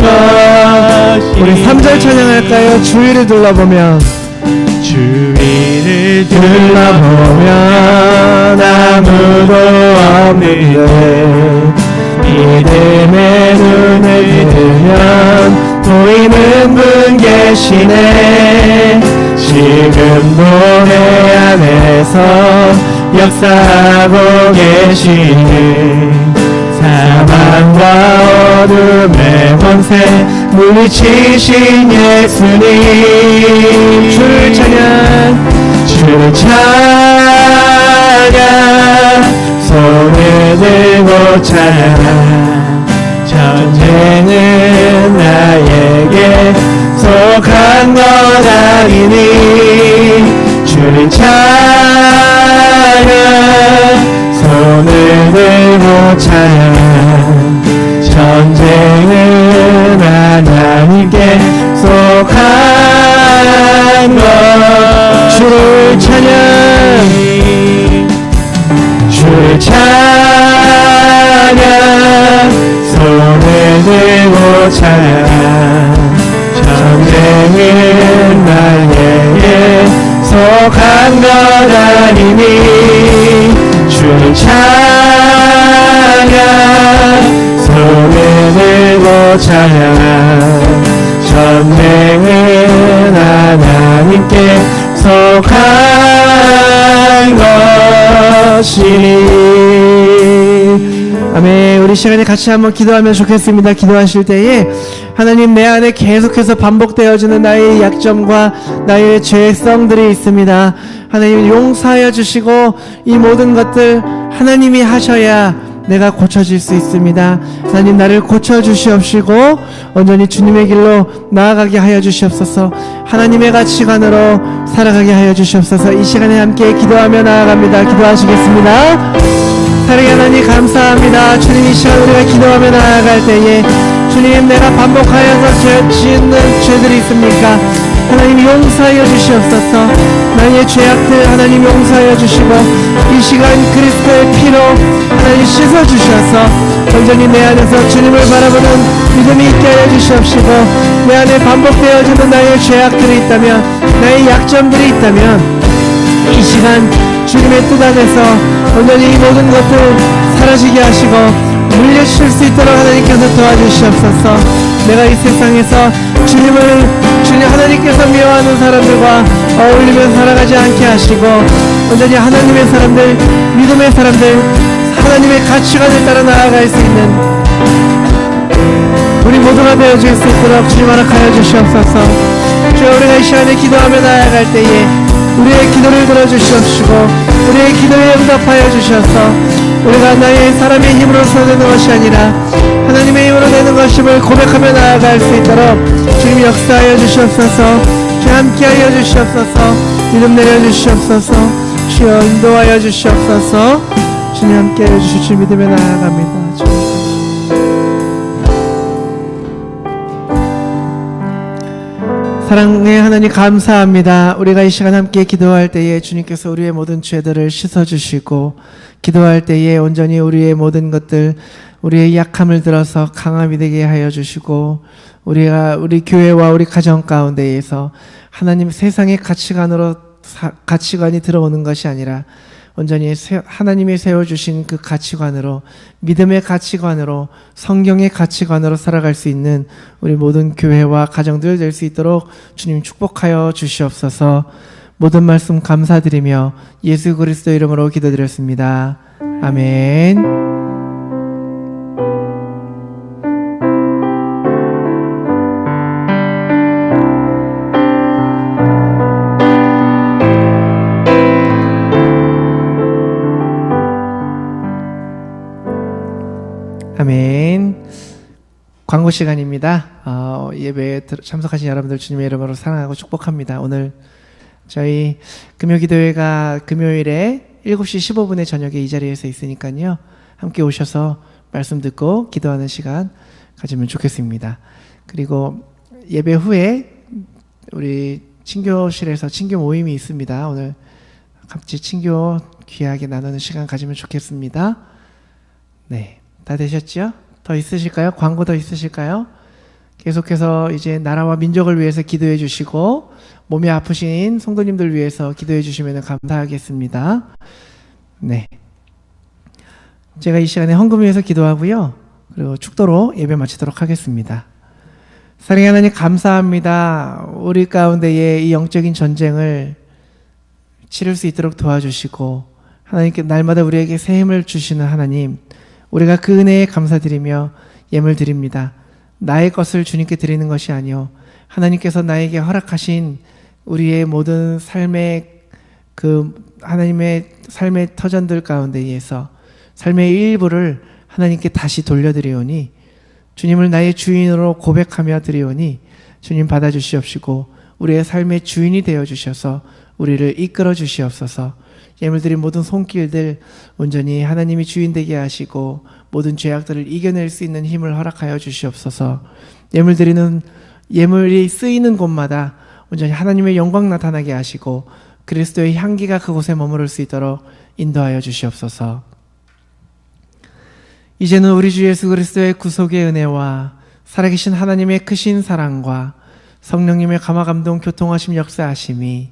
것. 우리 3절 찬양할까요? 주위를 둘러보면 아무도 없는데 믿음의 눈을 뜨면 보이는 분 계시네. 지금도 내 안에서 역사하고 계시네. 사망과 어둠의 권세 물리치신 예수님 주를 찬양 손을 들고 찬양 전쟁은 나에게 속한 것 아니니 주를 찬양 손을 들고 찬양 전쟁은 하나님께 속한 것. 주를 찬양 손을 들고 찬양 전쟁은 나에게 속한 것 아니니 주를 찬양 손을 들고 찬양 전쟁은 하나님께 속한 것이니. 아멘. 우리 시간에 같이 한번 기도하면 좋겠습니다. 기도하실 때에 하나님, 내 안에 계속해서 반복되어지는 나의 약점과 나의 죄성들이 있습니다. 하나님 용서하여 주시고 이 모든 것들 하나님이 하셔야 내가 고쳐질 수 있습니다. 하나님 나를 고쳐주시옵시고 온전히 주님의 길로 나아가게 하여 주시옵소서. 하나님의 가치관으로 살아가게 하여 주시옵소서. 이 시간에 함께 기도하며 나아갑니다. 기도하시겠습니다. 사랑의 하나님 감사합니다. 주님 이 시간 우리가 기도하며 나아갈 때에 주님 내가 반복하여서 짓는 죄들이 있습니까? 하나님 용서하여 주시옵소서. 나의 죄악들 하나님 용서하여 주시고 이 시간 그리스도의 피로 하나님 씻어 주셔서 온전히 내 안에서 주님을 바라보는 믿음이 있게 하여 주시옵시고 내 안에 반복되어지는 나의 죄악들이 있다면 나의 약점들이 있다면 이 시간 주님의 뜻 안에서 온전히 이 모든 것들 사라지게 하시고 물려주실 수 있도록 하나님께서 도와주시옵소서. 내가 이 세상에서 주님 하나님께서 미워하는 사람들과 어울리면서 살아가지 않게 하시고 온전히 하나님의 사람들, 믿음의 사람들, 하나님의 가치관을 따라 나아갈 수 있는 우리 모두가 되어줄 수 있도록 주님 허락하여 주시옵소서. 주여 우리가 이 시간에 기도하며 나아갈 때에 우리의 기도를 들어주시옵시고 우리의 기도에 응답하여 주셔서 우리가 나의 사람의 힘으로서 되는 것이 아니라 하나님의 힘으로 되는 것임을 고백하며 나아갈 수 있도록 주님 역사하여 주시옵소서. 주님 함께하여 주시옵소서. 믿음 내려주시옵소서. 주여 인도하여 주시옵소서. 주님 함께하여 주시 주님 믿음에 나아갑니다. 사랑의 하나님 감사합니다. 우리가 이 시간 함께 기도할 때에 주님께서 우리의 모든 죄들을 씻어주시고 기도할 때에 온전히 우리의 모든 것들 우리의 약함을 들어서 강함이 되게 하여 주시고 우리 교회와 우리 가정 가운데에서 하나님 세상의 가치관이 들어오는 것이 아니라 온전히 하나님이 세워주신 그 가치관으로 믿음의 가치관으로 성경의 가치관으로 살아갈 수 있는 우리 모든 교회와 가정들 될 수 있도록 주님 축복하여 주시옵소서. 모든 말씀 감사드리며 예수 그리스도 이름으로 기도드렸습니다. 아멘. 아멘. 광고 시간입니다. 예배에 참석하신 여러분들 주님의 이름으로 사랑하고 축복합니다. 오늘 저희 금요기도회가 금요일에 7시 15분에 저녁에 이 자리에서 있으니까요. 함께 오셔서 말씀 듣고 기도하는 시간 가지면 좋겠습니다. 그리고 예배 후에 우리 친교실에서 친교 모임이 있습니다. 오늘 같이 친교 귀하게 나누는 시간 가지면 좋겠습니다. 네. 다 되셨죠? 더 있으실까요? 광고 더 있으실까요? 계속해서 이제 나라와 민족을 위해서 기도해 주시고 몸이 아프신 성도님들 위해서 기도해 주시면 감사하겠습니다. 네. 제가 이 시간에 헌금 위해서 기도하고요. 그리고 축도로 예배 마치도록 하겠습니다. 사랑의 하나님 감사합니다. 우리 가운데의 이 영적인 전쟁을 치를 수 있도록 도와주시고 하나님께 날마다 우리에게 새 힘을 주시는 하나님, 우리가 그 은혜에 감사드리며 예물 드립니다. 나의 것을 주님께 드리는 것이 아니요 하나님께서 나에게 허락하신 우리의 모든 삶의 하나님의 삶의 터전들 가운데에서 삶의 일부를 하나님께 다시 돌려드리오니 주님을 나의 주인으로 고백하며 드리오니 주님 받아주시옵시고 우리의 삶의 주인이 되어주셔서 우리를 이끌어 주시옵소서. 예물드린 모든 손길들 온전히 하나님이 주인 되게 하시고 모든 죄악들을 이겨낼 수 있는 힘을 허락하여 주시옵소서. 예물이 쓰이는 곳마다 온전히 하나님의 영광 나타나게 하시고 그리스도의 향기가 그곳에 머무를 수 있도록 인도하여 주시옵소서. 이제는 우리 주 예수 그리스도의 구속의 은혜와 살아계신 하나님의 크신 사랑과 성령님의 감화감동 교통하심 역사하심이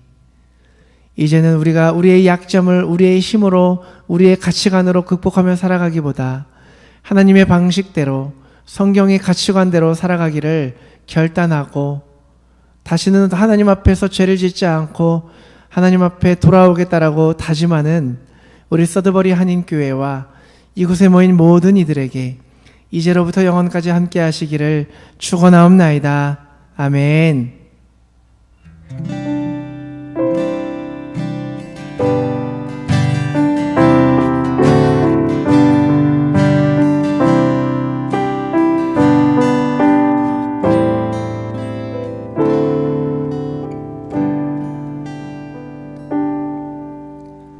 이제는 우리가 우리의 약점을 우리의 힘으로 우리의 가치관으로 극복하며 살아가기보다 하나님의 방식대로 성경의 가치관대로 살아가기를 결단하고 다시는 하나님 앞에서 죄를 짓지 않고 하나님 앞에 돌아오겠다라고 다짐하는 우리 서드버리 한인교회와 이곳에 모인 모든 이들에게 이제로부터 영원까지 함께 하시기를 축원하옵나이다. 아멘.